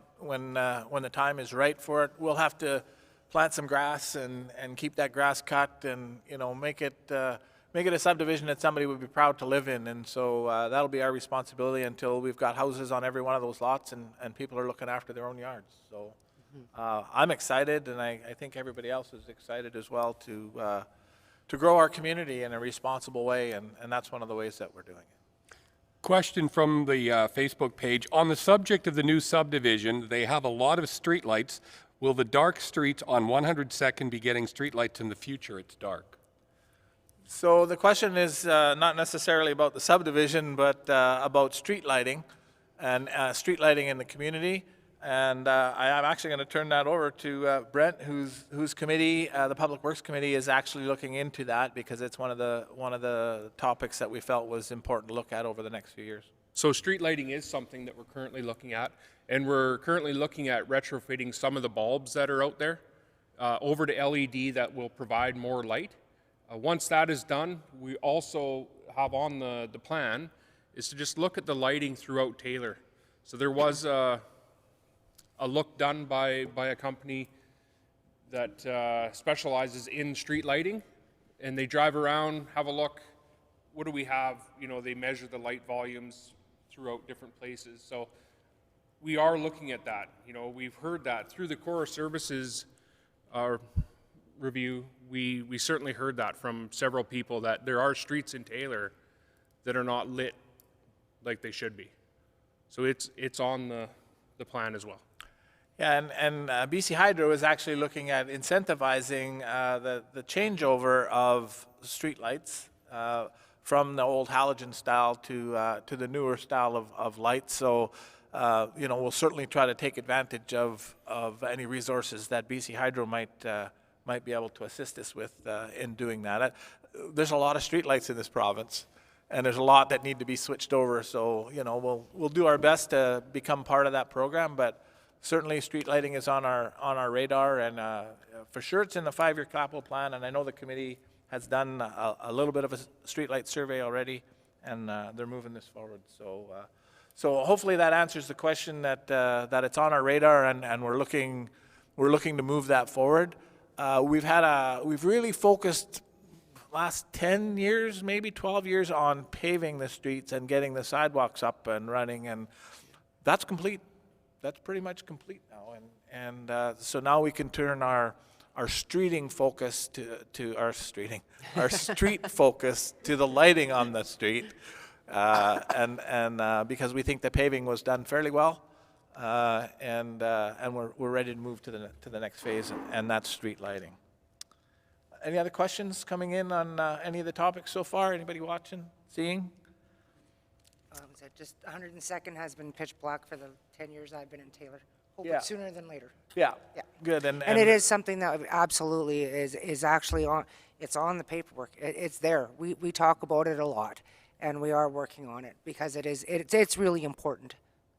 the time is right for it. We'll have to plant some grass and keep that grass cut, and make it a subdivision that somebody would be proud to live in. And so that'll be our responsibility until we've got houses on every one of those lots, and people are looking after their own yards. So I'm excited, and I think everybody else is excited as well to grow our community in a responsible way, and that's one of the ways that we're doing it.
Question from the Facebook page. On the subject of the new subdivision, they have a lot of streetlights. Will the dark streets on 102nd be getting streetlights in the future? It's dark.
So the question is not necessarily about the subdivision, but about street lighting and street lighting in the community. And I'm actually going to turn that over to Brent, whose committee, the Public Works Committee, is actually looking into that, because it's one of the topics that we felt was important to look at over the next few years.
So street lighting is something that we're currently looking at, and we're currently looking at retrofitting some of the bulbs that are out there over to LED that will provide more light. Once that is done, we also have on the plan is to just look at the lighting throughout Taylor. So there was a look done by a company that specializes in street lighting, and they drive around, have a look. What do we have? They measure the light volumes throughout different places. So we are looking at that. We've heard that through the Core Services review. We certainly heard that from several people, that there are streets in Taylor that are not lit like they should be. So it's on the plan as well.
Yeah, and BC Hydro is actually looking at incentivizing the changeover of streetlights from the old halogen style to the newer style of lights. So, you know, we'll certainly try to take advantage of any resources that BC Hydro might be able to assist us with in doing that. There's a lot of streetlights in this province, and there's a lot that need to be switched over. So, you know, we'll do our best to become part of that program, but certainly street lighting is on our radar, and for sure it's in the 5-year capital plan, and I know the committee has done a little bit of a streetlight survey already, and they're moving this forward. So hopefully that answers the question that it's on our radar, and we're looking to move that forward. We've really focused last 10 years, maybe 12 years on paving the streets and getting the sidewalks up and running, and that's complete. That's pretty much complete now, and so now we can turn our streeting focus to our street focus to the lighting on the street, and because we think the paving was done fairly well, and we're ready to move to the next phase, and that's street lighting. Any other questions coming in on any of the topics so far? Anybody watching, seeing?
Just 102nd has been pitch black for the 10 years I've been in Taylor. Hope
Yeah.
it's sooner than later.
Yeah.
Yeah.
Good.
And it is something that absolutely is actually on, it's on the paperwork. It's there. We talk about it a lot, and we are working on it because it's really important.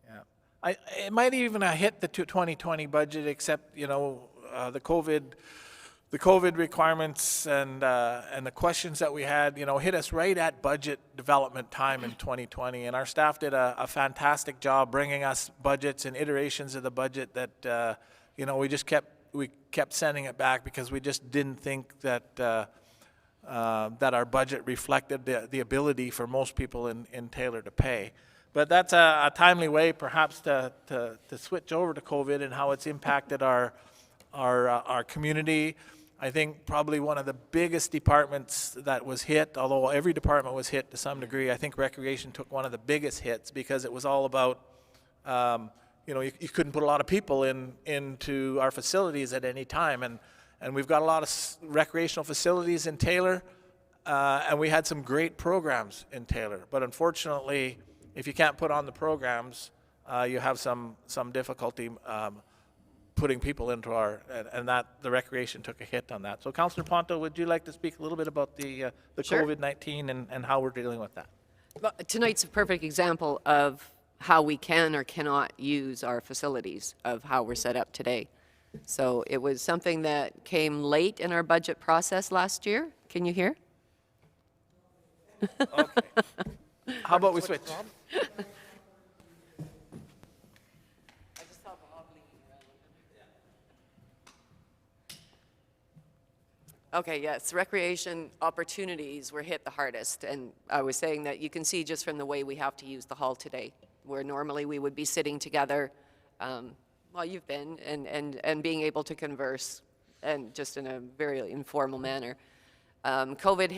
Yeah. It might even hit the 2020 budget, except, you know, the COVID requirements and the questions that we had, you know, hit us right at budget development time in 2020, and our staff did a fantastic job bringing us budgets and iterations of the budget that, you know, we kept sending it back because we just didn't think that our budget reflected the ability for most people in Taylor to pay. But that's a timely way, perhaps, to switch over to COVID and how it's impacted our community. I think probably one of the biggest departments that was hit, although every department was hit to some degree, I think Recreation took one of the biggest hits because it was all about, you know, you couldn't put a lot of people into our facilities at any time. And we've got a lot of recreational facilities in Taylor, and we had some great programs in Taylor. But unfortunately, if you can't put on the programs, you have some difficulty putting people into and that the Recreation took a hit on that. So Councillor Ponto, would you like to speak a little bit about the
Sure.
COVID-19 and how we're dealing with that?
Well, tonight's a perfect example of how we can or cannot use our facilities, of how we're set up today. So it was something that came late in our budget process last year. Can you hear?
Okay. How about we switch?
Okay, yes, recreation opportunities were hit the hardest, and I was saying that you can see just from the way we have to use the hall today, where normally we would be sitting together, well, you've been, and being able to converse, and just in a very informal manner. COVID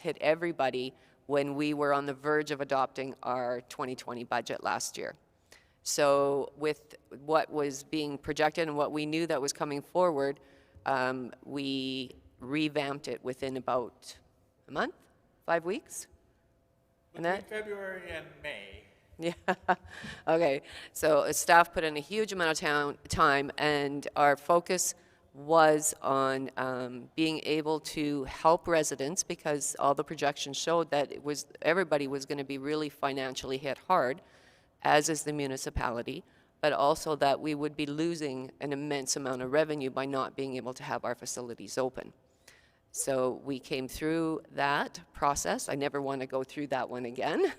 hit everybody when we were on the verge of adopting our 2020 budget last year. So with what was being projected and what we knew that was coming forward, we revamped it within about a month, 5 weeks.
Between February and May.
Yeah. Okay. So staff put in a huge amount of time, and our focus was on being able to help residents, because all the projections showed that everybody was going to be really financially hit hard, as is the municipality, but also that we would be losing an immense amount of revenue by not being able to have our facilities open. So we came through that process. I never want to go through that one again.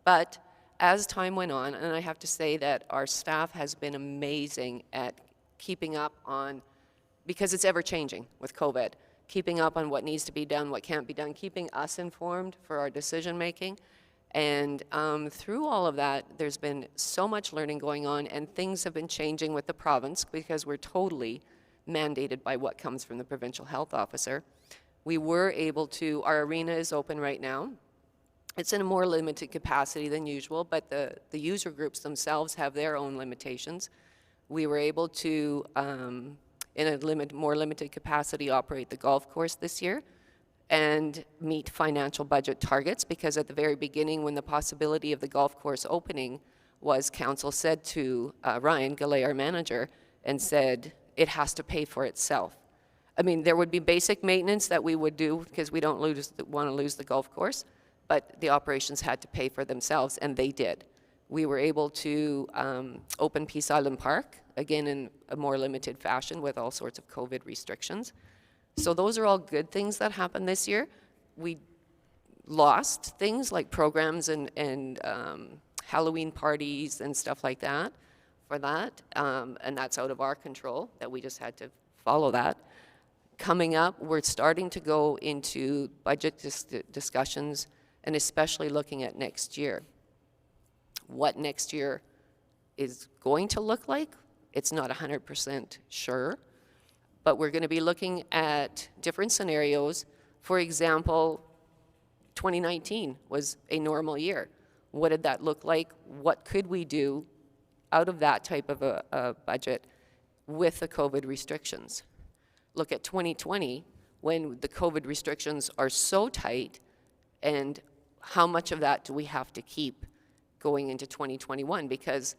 But as time went on, and I have to say that our staff has been amazing at keeping up on, because it's ever changing with COVID, keeping up on what needs to be done, what can't be done, keeping us informed for our decision making. And through all of that, there's been so much learning going on, and things have been changing with the province because we're totally mandated by what comes from the provincial health officer. We were able to, our arena is open right now. It's in a more limited capacity than usual, but the user groups themselves have their own limitations. We were able to, in a more limited capacity, operate the golf course this year and meet financial budget targets, because at the very beginning, when the possibility of the golf course opening was, council said to Ryan Galley, our manager, and said it has to pay for itself. I mean, there would be basic maintenance that we would do because we don't want to lose the golf course, but the operations had to pay for themselves, and they did. We were able to open Peace Island Park, again in a more limited fashion with all sorts of COVID restrictions. So those are all good things that happened this year. We lost things like programs and Halloween parties and stuff like that for that, and that's out of our control, that we just had to follow that. Coming up, we're starting to go into budget discussions, and especially looking at next year. What next year is going to look like, it's not 100% sure, but we're going to be looking at different scenarios. For example, 2019 was a normal year. What did that look like? What could we do out of that type of a budget with the COVID restrictions? Look at 2020, when the COVID restrictions are so tight, and how much of that do we have to keep going into 2021? Because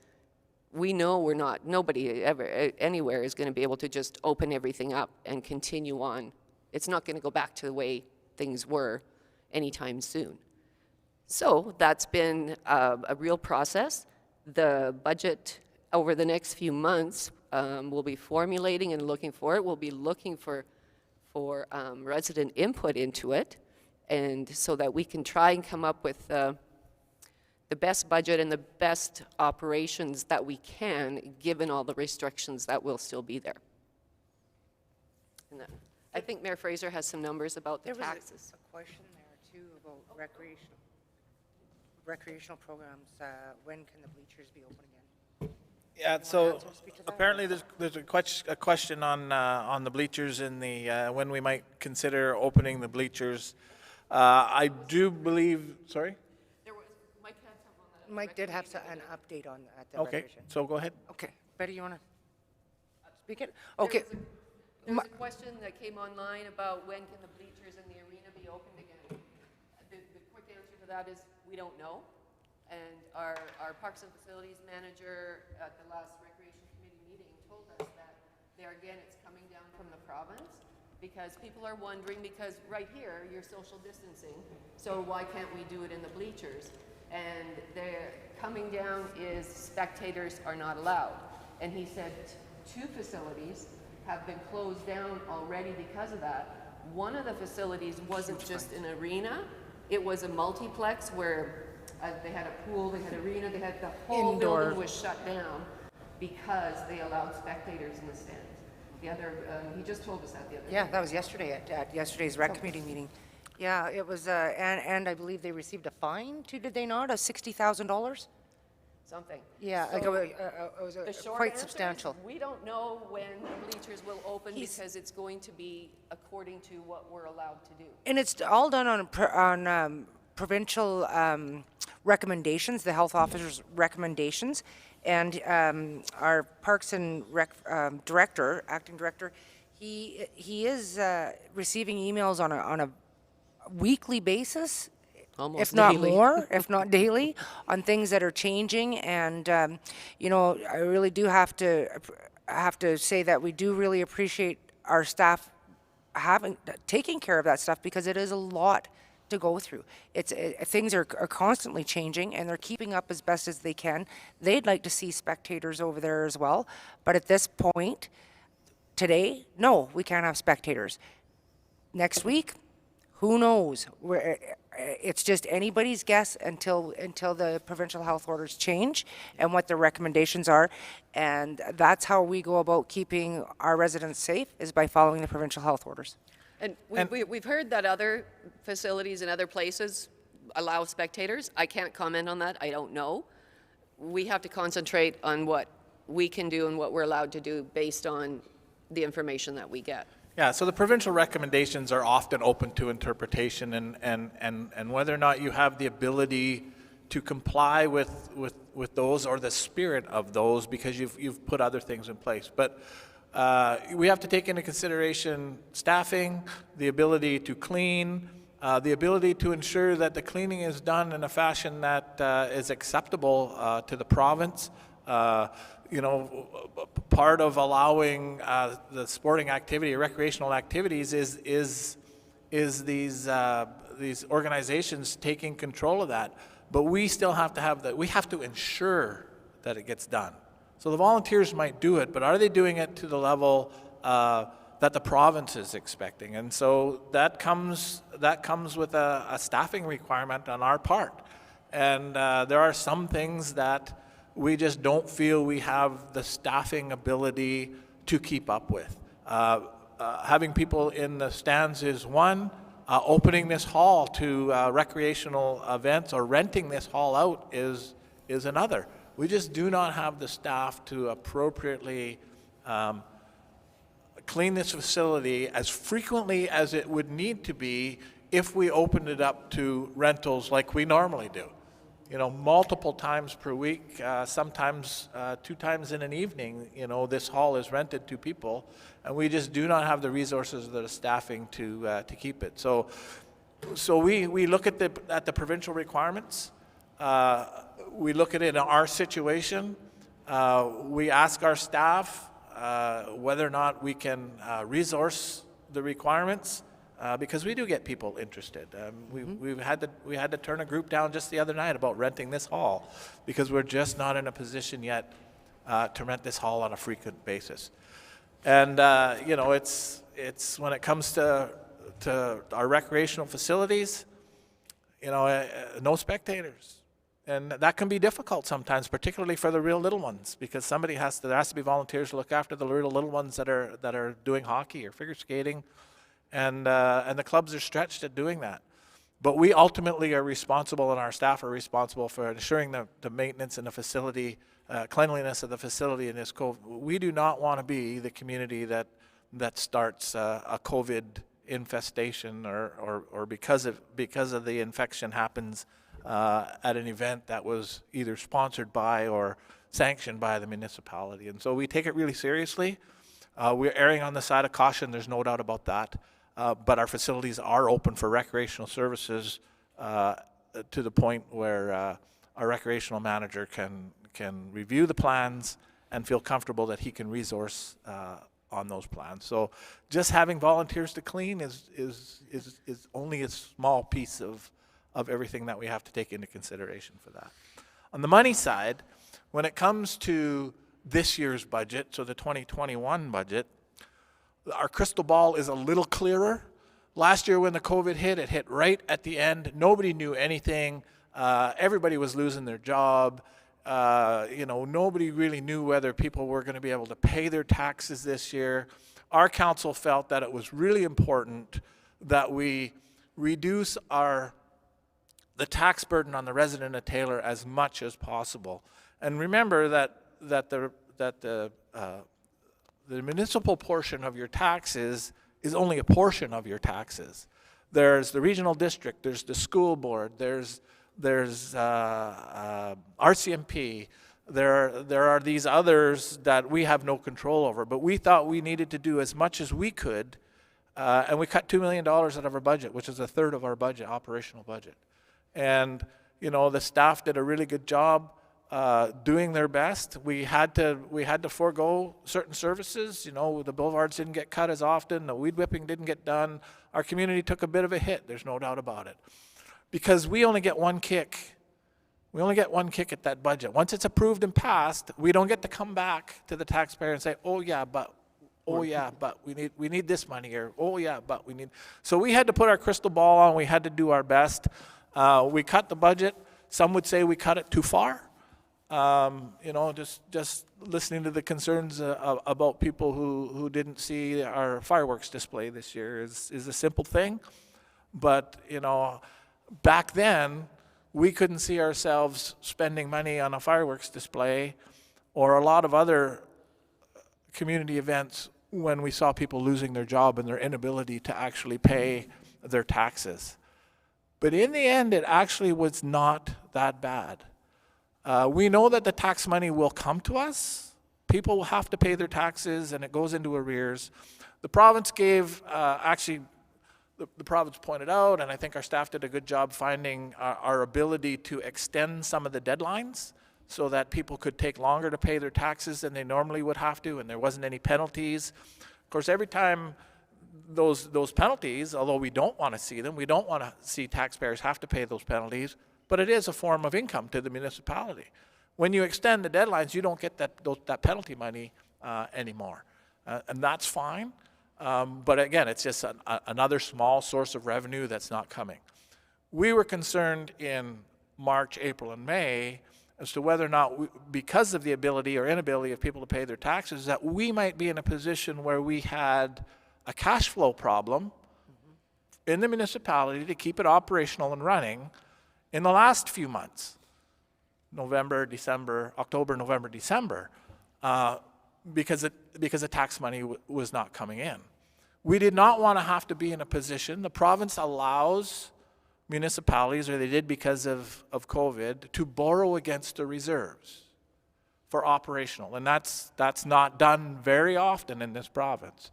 we know nobody ever, anywhere is going to be able to just open everything up and continue on. It's not going to go back to the way things were anytime soon. So that's been a real process. The budget over the next few months, we'll be formulating and looking for it. We'll be looking for resident input into it, and so that we can try and come up with the best budget and the best operations that we can, given all the restrictions that will still be there. And then, I think Mayor Fraser has some numbers about the taxes.
A question there too about recreational programs. When can the bleachers be open again?
Yeah, so apparently there's a question on the bleachers and the when we might consider opening the bleachers. I do believe. Sorry.
Mike did have an update on at the
Okay,
recreation.
so go ahead.
Okay, Betty, you want to speak it? Okay.
There was a question that came online about when can the bleachers in the arena be opened again. The quick answer to that is we don't know. And our Parks and Facilities manager at the last Recreation Committee meeting told us that there again it's coming down from the province, because people are wondering, because right here you're social distancing, so why can't we do it in the bleachers? And they're coming down is spectators are not allowed. And he said 2 facilities have been closed down already because of that. One of the facilities wasn't just an arena, it was a multiplex where they had a pool, they had an arena, they had the whole
Indoor.
building was shut down because they allowed spectators in the stands. The other, he just told us that the other day.
Yeah, that was yesterday at yesterday's rec committee meeting. Yeah, it was, and I believe they received a fine too, did they not, of $60,000?
Something.
Yeah,
So
it was
the short
quite
answer
substantial.
is we don't know when the bleachers will open because it's going to be according to what we're allowed to do.
And it's all done on provincial recommendations, the health officer's recommendations, and our Parks and Rec director, acting director, he is receiving emails on a weekly basis,
Almost
if not
daily.
more, if not daily, on things that are changing. And you know, I really do have to say that we do really appreciate our staff taking care of that stuff, because it is a lot to go through. Things are constantly changing, and they're keeping up as best as they can. They'd like to see spectators over there as well, but at this point, today, no, we can't have spectators. Next week, who knows? It's just anybody's guess until the provincial health orders change and what the recommendations are, and that's how we go about keeping our residents safe, is by following the provincial health orders.
And we've heard that other facilities and other places allow spectators. I can't comment on that. I don't know. We have to concentrate on what we can do and what we're allowed to do based on the information that we get.
Yeah, so the provincial recommendations are often open to interpretation, and whether or not you have the ability to comply with those or the spirit of those, because you've put other things in place. But we have to take into consideration staffing, the ability to clean, the ability to ensure that the cleaning is done in a fashion that is acceptable to the province. You know, part of allowing the sporting activity, recreational activities, is these organizations taking control of that. But we still have to have that. We have to ensure that it gets done. So the volunteers might do it, but are they doing it to the level that the province is expecting? And so that comes with a staffing requirement on our part. And there are some things that we just don't feel we have the staffing ability to keep up with. Having people in the stands is one. Opening this hall to recreational events or renting this hall out is another. We just do not have the staff to appropriately clean this facility as frequently as it would need to be if we opened it up to rentals like we normally do. You know, multiple times per week, sometimes 2 times in an evening, you know, this hall is rented to people, and we just do not have the resources or the staffing to keep it. So we look at the provincial requirements. We look at it in our situation. We ask our staff whether or not we can resource the requirements. Because we do get people interested. We had to turn a group down just the other night about renting this hall because we're just not in a position yet to rent this hall on a frequent basis. And you know, it's when it comes to our recreational facilities, you know, no spectators, and that can be difficult sometimes, particularly for the real little ones, because there has to be volunteers to look after the real little ones that are doing hockey or figure skating. And the clubs are stretched at doing that. But we ultimately are responsible, and our staff are responsible for ensuring the maintenance and the facility, cleanliness of the facility in this COVID. We do not want to be the community that starts a COVID infestation or because of the infection happens at an event that was either sponsored by or sanctioned by the municipality. And so we take it really seriously. We're erring on the side of caution, there's no doubt about that. But our facilities are open for recreational services to the point where our recreational manager can review the plans and feel comfortable that he can resource on those plans. So just having volunteers to clean is only a small piece of everything that we have to take into consideration for that. On the money side, when it comes to this year's budget, so the 2021 budget, our crystal ball is a little clearer. Last year when the COVID hit, it hit right at the end. Nobody knew anything. Everybody was losing their job. You know, nobody really knew whether people were going to be able to pay their taxes this year. Our council felt that it was really important that we reduce the tax burden on the resident of Taylor as much as possible. And remember that the municipal portion of your taxes is only a portion of your taxes. There's the regional district, there's the school board, there's RCMP, there are these others that we have no control over. But we thought we needed to do as much as we could, and we cut $2 million out of our budget, which is a third of our budget, operational budget. And you know, the staff did a really good job doing their best. We had to forego certain services. You know, the boulevards didn't get cut as often. The weed whipping didn't get done. Our community took a bit of a hit. There's no doubt about it, because we only get one kick. We only get one kick at that budget. Once it's approved and passed, we don't get to come back to the taxpayer and say, "Oh yeah, but we need this money," or "Oh yeah, but we need." So we had to put our crystal ball on. We had to do our best. We cut the budget. Some would say we cut it too far. You know, just listening to the concerns about people who didn't see our fireworks display this year is a simple thing. But, you know, back then, we couldn't see ourselves spending money on a fireworks display or a lot of other community events when we saw people losing their job and their inability to actually pay their taxes. But in the end, it actually was not that bad. We know that the tax money will come to us. People will have to pay their taxes, and it goes into arrears. The province gave, the province pointed out, and I think our staff did a good job finding our ability to extend some of the deadlines so that people could take longer to pay their taxes than they normally would have to, and there wasn't any penalties. Of course, every time those penalties, although we don't want to see them, we don't want to see taxpayers have to pay those penalties, but it is a form of income to the municipality. When you extend the deadlines, you don't get that penalty money anymore, and that's fine. But again, it's just another small source of revenue that's not coming. We were concerned in March, April, and May as to whether or not, because of the ability or inability of people to pay their taxes, that we might be in a position where we had a cash flow problem in the municipality to keep it operational and running in the last few months, October, November, December, because the tax money was not coming in. We did not want to have to be in a position, the province allows municipalities, or they did because of COVID, to borrow against the reserves for operational. And that's not done very often in this province.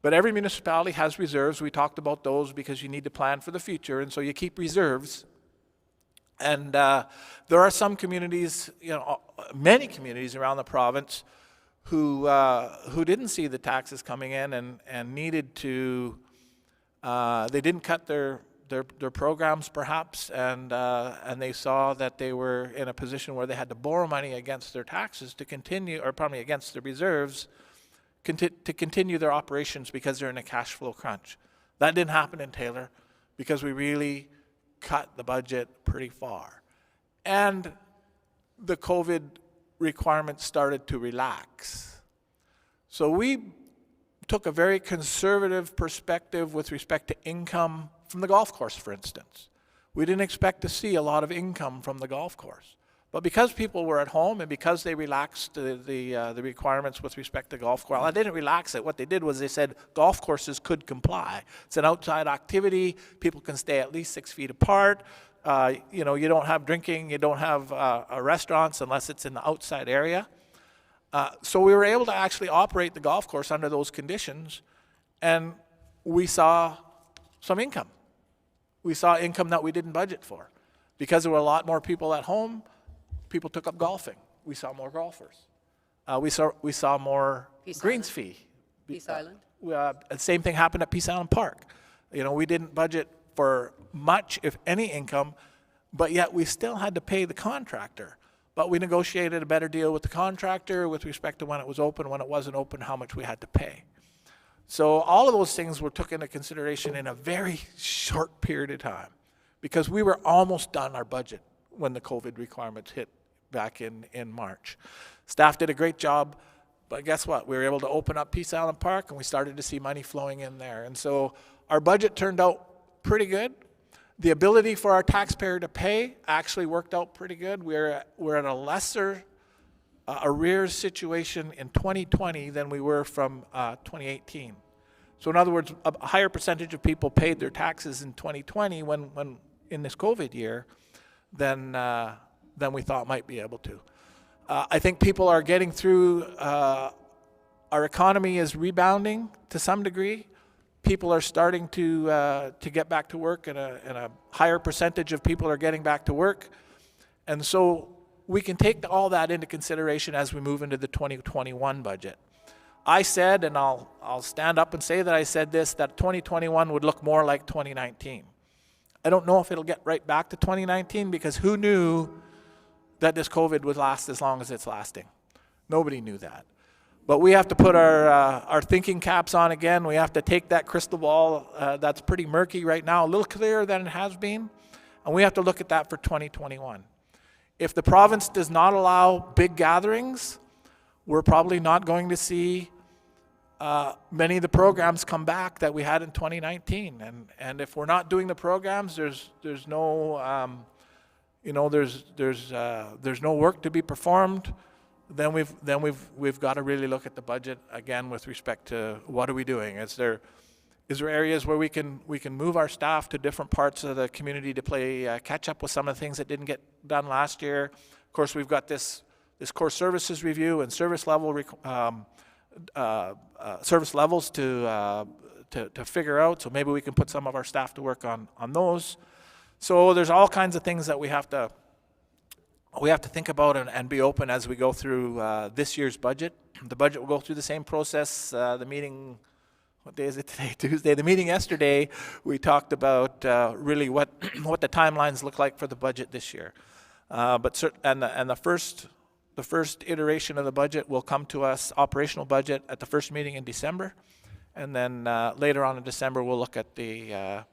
But every municipality has reserves. We talked about those because you need to plan for the future, and so you keep reserves. And there are some communities, many communities around the province who didn't see the taxes coming in and needed to, they didn't cut their programs perhaps, and they saw that they were in a position where they had to borrow money against their taxes to continue, or probably against their reserves, to continue their operations because they're in a cash flow crunch. That didn't happen in Taylor because we really cut the budget pretty far. And the COVID requirements started to relax. So we took a very conservative perspective with respect to income from the golf course, for instance. We didn't expect to see a lot of income from the golf course. But because people were at home and because they relaxed the requirements with respect to golf course, well, they didn't relax it. What they did was they said golf courses could comply. It's an outside activity. People can stay at least 6 feet apart. You don't have drinking. You don't have restaurants unless it's in the outside area. So we were able to actually operate the golf course under those conditions, and we saw some income. We saw income that we didn't budget for. Because there were a lot more people at home, people took up golfing. We saw more golfers. We saw more greens fee.
Peace Island?
The same thing happened at Peace Island Park. We didn't budget for much, if any, income, but yet we still had to pay the contractor. But we negotiated a better deal with the contractor with respect to when it was open, when it wasn't open, how much we had to pay. So all of those things were took into consideration in a very short period of time, because we were almost done our budget when the COVID requirements hit back in March. Staff did a great job, but guess what? We were able to open up Peace Island Park, and we started to see money flowing in there. And so our budget turned out pretty good. The ability for our taxpayer to pay actually worked out pretty good. We're at a lesser arrears situation in 2020 than we were from 2018. So in other words, a higher percentage of people paid their taxes in 2020 when in this COVID year than we thought might be able to. I think people are getting through, our economy is rebounding to some degree. People are starting to get back to work, and a higher percentage of people are getting back to work. And so we can take all that into consideration as we move into the 2021 budget. I said, and I'll stand up and say that I said this, that 2021 would look more like 2019. I don't know if it'll get right back to 2019, because who knew that this COVID would last as long as it's lasting? Nobody knew that. But we have to put our thinking caps on again. We have to take that crystal ball that's pretty murky right now, a little clearer than it has been, and we have to look at that for 2021. If the province does not allow big gatherings, we're probably not going to see many of the programs come back that we had in 2019. And if we're not doing the programs, there's no no work to be performed. we've got to really look at the budget again with respect to what are we doing? Is there areas where we can move our staff to different parts of the community to play catch up with some of the things that didn't get done last year? Of course, we've got this core services review and service levels to figure out. So maybe we can put some of our staff to work on those. So there's all kinds of things that we have to think about and be open as we go through this year's budget. The budget will go through the same process. The meeting, what day is it today? Tuesday. The meeting yesterday, we talked about really what the timelines look like for the budget this year. The first iteration of the budget will come to us, operational budget, at the first meeting in December, and then later on in December we'll look at the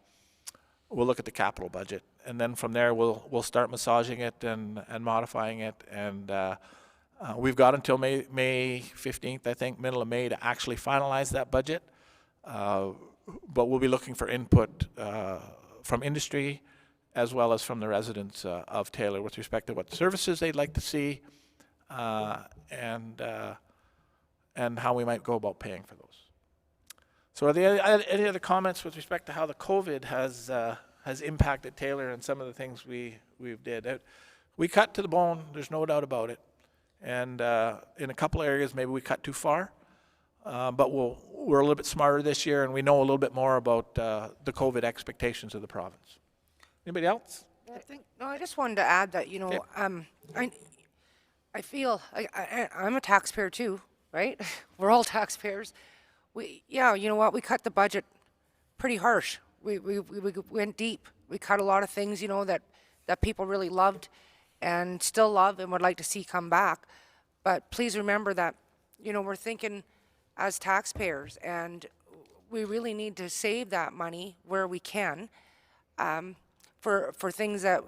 capital budget, and then from there we'll start massaging it and modifying it, and we've got until May 15th, I think, middle of May, to actually finalize that budget. But we'll be looking for input from industry as well as from the residents of Taylor with respect to what services they'd like to see and how we might go about paying for those. So are there any other comments with respect to how the COVID has impacted Taylor and some of the things we've did? We cut to the bone, there's no doubt about it. And in a couple areas, maybe we cut too far. But we're a little bit smarter this year, and we know a little bit more about the COVID expectations of the province. Anybody else?
I just wanted to add that, I feel, I'm a taxpayer too, right? We're all taxpayers. You know what, we cut the budget pretty harsh. We went deep. We cut a lot of things, that people really loved and still love and would like to see come back. But please remember that, we're thinking as taxpayers, and we really need to save that money where we can for things that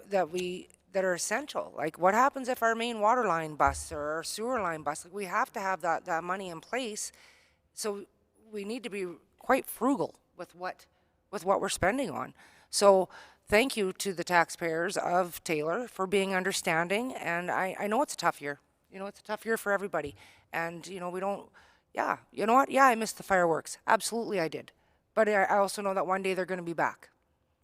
are essential. Like, what happens if our main water line busts or our sewer line busts? Like, we have to have that money in place. So we need to be quite frugal with what we're spending on. So thank you to the taxpayers of Taylor for being understanding. And I know it's a tough year. It's a tough year for everybody. And, we don't, you know what? Yeah, I missed the fireworks. Absolutely I did. But I also know that one day they're going to be back.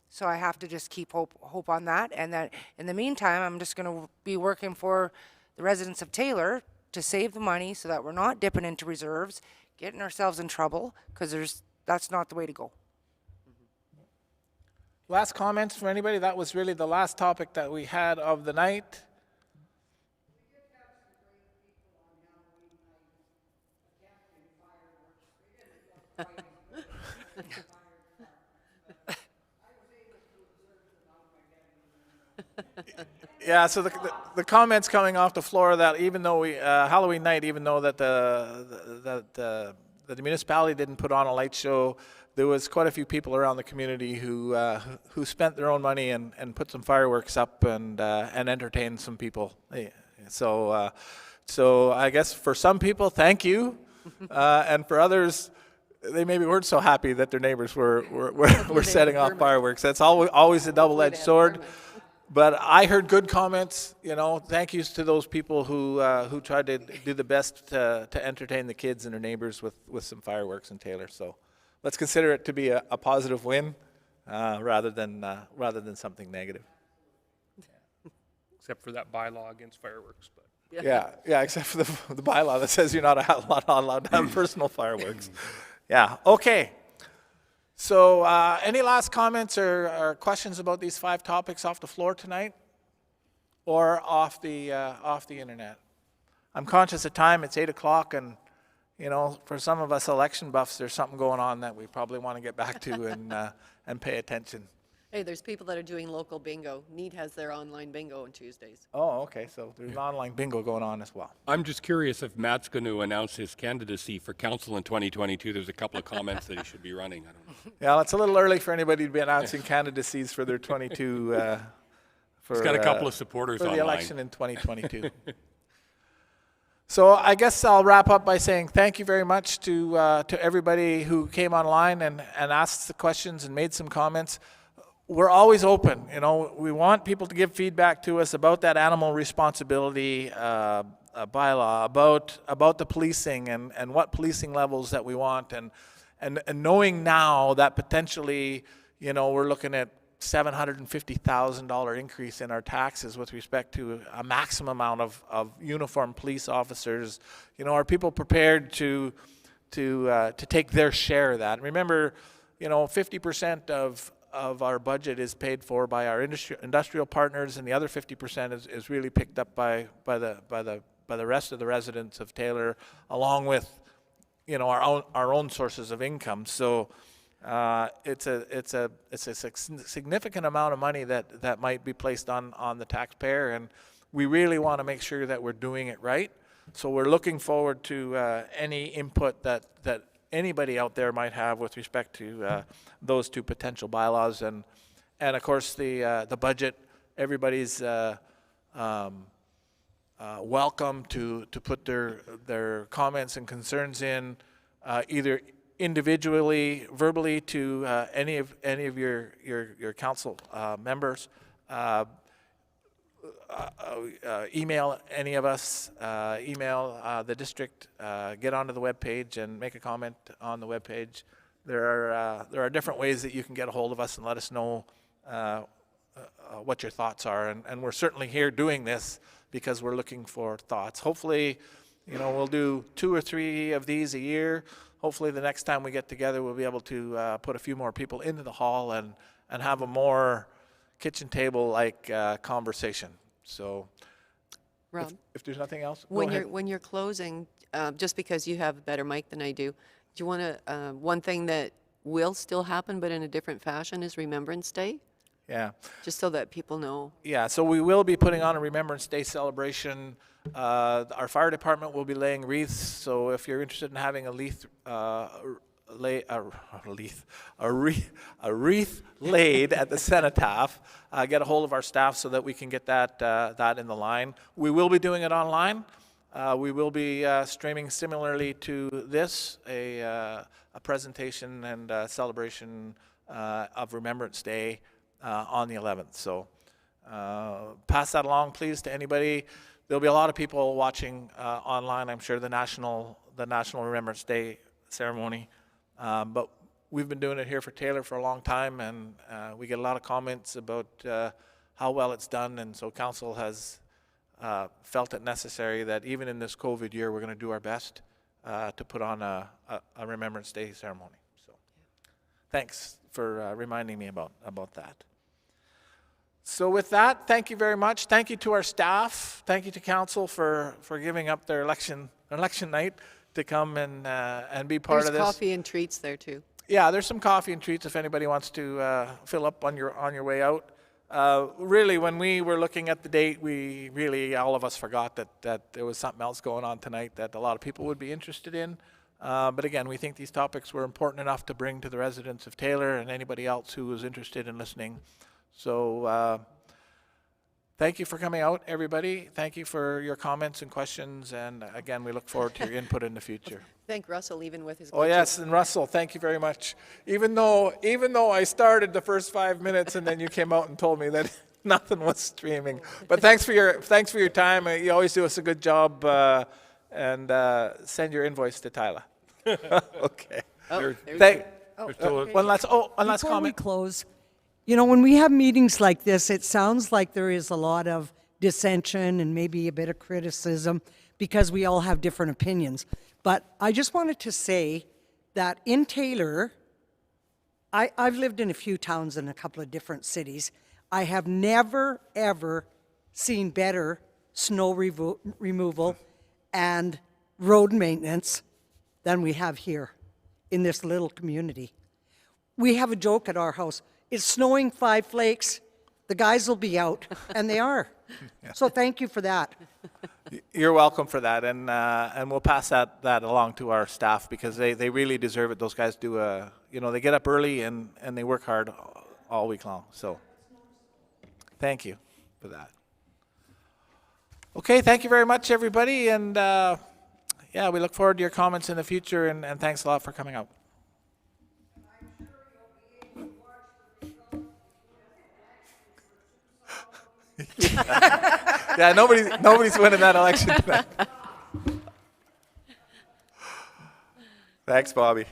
So I have to just keep hope on that. And that in the meantime, I'm just going to be working for the residents of Taylor to save the money so that we're not dipping into reserves, getting ourselves in trouble, because that's not the way to go.
Last comments from anybody? That was really the last topic that we had of the night. Yeah, so the comments coming off the floor that even though Halloween night, even though that the municipality didn't put on a light show, there was quite a few people around the community who spent their own money and put some fireworks up and entertained some people. So I guess for some people, thank you, and for others, they maybe weren't so happy that their neighbors were setting off fireworks. That's always a double-edged sword. But I heard good comments. Thank yous to those people who tried to do the best to entertain the kids and their neighbors with some fireworks in Taylor. So let's consider it to be a positive win rather than something negative.
Except for that bylaw against fireworks, but.
Yeah, except for the bylaw that says you're not allowed to have personal fireworks. Yeah, okay. So any last comments or questions about these 5 topics off the floor tonight or off the internet? I'm conscious of time. It's 8 o'clock, and for some of us election buffs, there's something going on that we probably want to get back to and pay attention.
Hey, there's people that are doing local bingo. Need has their online bingo on Tuesdays.
Oh, okay. So there's an online bingo going on as well.
I'm just curious if Matt's going to announce his candidacy for council in 2022. There's a couple of comments that he should be running. I don't know.
Yeah, it's a little early for anybody to be announcing candidacies for their 22.
He's got a couple of supporters
for the
online.
election in 2022. So I guess I'll wrap up by saying thank you very much to everybody who came online and asked the questions and made some comments. We're always open. We want people to give feedback to us about that animal responsibility bylaw about the policing and what policing levels that we want, and knowing now that potentially, we're looking at $750,000 increase in our taxes with respect to a maximum amount of uniformed police officers. Are people prepared to take their share of that? Remember, 50% of our budget is paid for by our industrial partners, and the other 50% is really picked up by the rest of the residents of Taylor, along with our own sources of income. So it's a significant amount of money that might be placed on the taxpayer, and we really want to make sure that we're doing it right. So we're looking forward to any input that anybody out there might have with respect to those two potential bylaws, and of course the budget. Everybody's welcome to put their comments and concerns in, either individually, verbally to any of your council members. Email any of us, email the district, get onto the webpage and make a comment on the webpage. There are different ways that you can get a hold of us and let us know what your thoughts are, and we're certainly here doing this because we're looking for thoughts. Hopefully, we'll do 2 or 3 of these a year. Hopefully the next time we get together we'll be able to put a few more people into the hall and have a more kitchen table like conversation. So
Rob,
if there's nothing else,
when you're closing, just because you have a better mic than I do you want to, one thing that will still happen but in a different fashion is Remembrance Day?
Yeah.
Just so that people know.
Yeah, so we will be putting on a Remembrance Day celebration. Our fire department will be laying wreaths, so if you're interested in having a wreath laid at the cenotaph, get a hold of our staff so that we can get that in the line. We will be doing it online. We will be streaming similarly to this, a presentation and celebration of Remembrance Day on the 11th. So pass that along, please, to anybody. There'll be a lot of people watching online, I'm sure, the National Remembrance Day ceremony. But we've been doing it here for Taylor for a long time, and we get a lot of comments about how well it's done, and so council has felt it necessary that even in this COVID year, we're going to do our best to put on a Remembrance Day ceremony. So thanks for reminding me about that. So with that, thank you very much. Thank you to our staff. Thank you to council for giving up their election night to come and be part of this.
There's coffee and treats there too.
Yeah, there's some coffee and treats if anybody wants to fill up on your way out. Really, when we were looking at the date, we really, all of us forgot that there was something else going on tonight that a lot of people would be interested in. But again, we think these topics were important enough to bring to the residents of Taylor and anybody else who was interested in listening. So thank you for coming out, everybody. Thank you for your comments and questions. And again, we look forward to your input in the future.
Thank Russell, even with his
Oh yes, and Russell, thank you very much. Even though I started the first 5 minutes and then you came out and told me that nothing was streaming. But thanks for your time. You always do us a good job. And send your invoice to Tyler. Okay. One last
Before we
comment.
close, when we have meetings like this, it sounds like there is a lot of dissension and maybe a bit of criticism because we all have different opinions. But I just wanted to say that in Taylor, I've lived in a few towns in a couple of different cities. I have never, ever seen better snow removal and road maintenance than we have here in this little community. We have a joke at our house. It's snowing 5 flakes. The guys will be out, and they are. So thank you for that.
You're welcome for that, and we'll pass that along to our staff because they really deserve it. Those guys do they get up early and they work hard all week long. So thank you for that. Okay, thank you very much, everybody, and we look forward to your comments in the future, and thanks a lot for coming out. Yeah, nobody's winning that election tonight. Thanks, Bobby.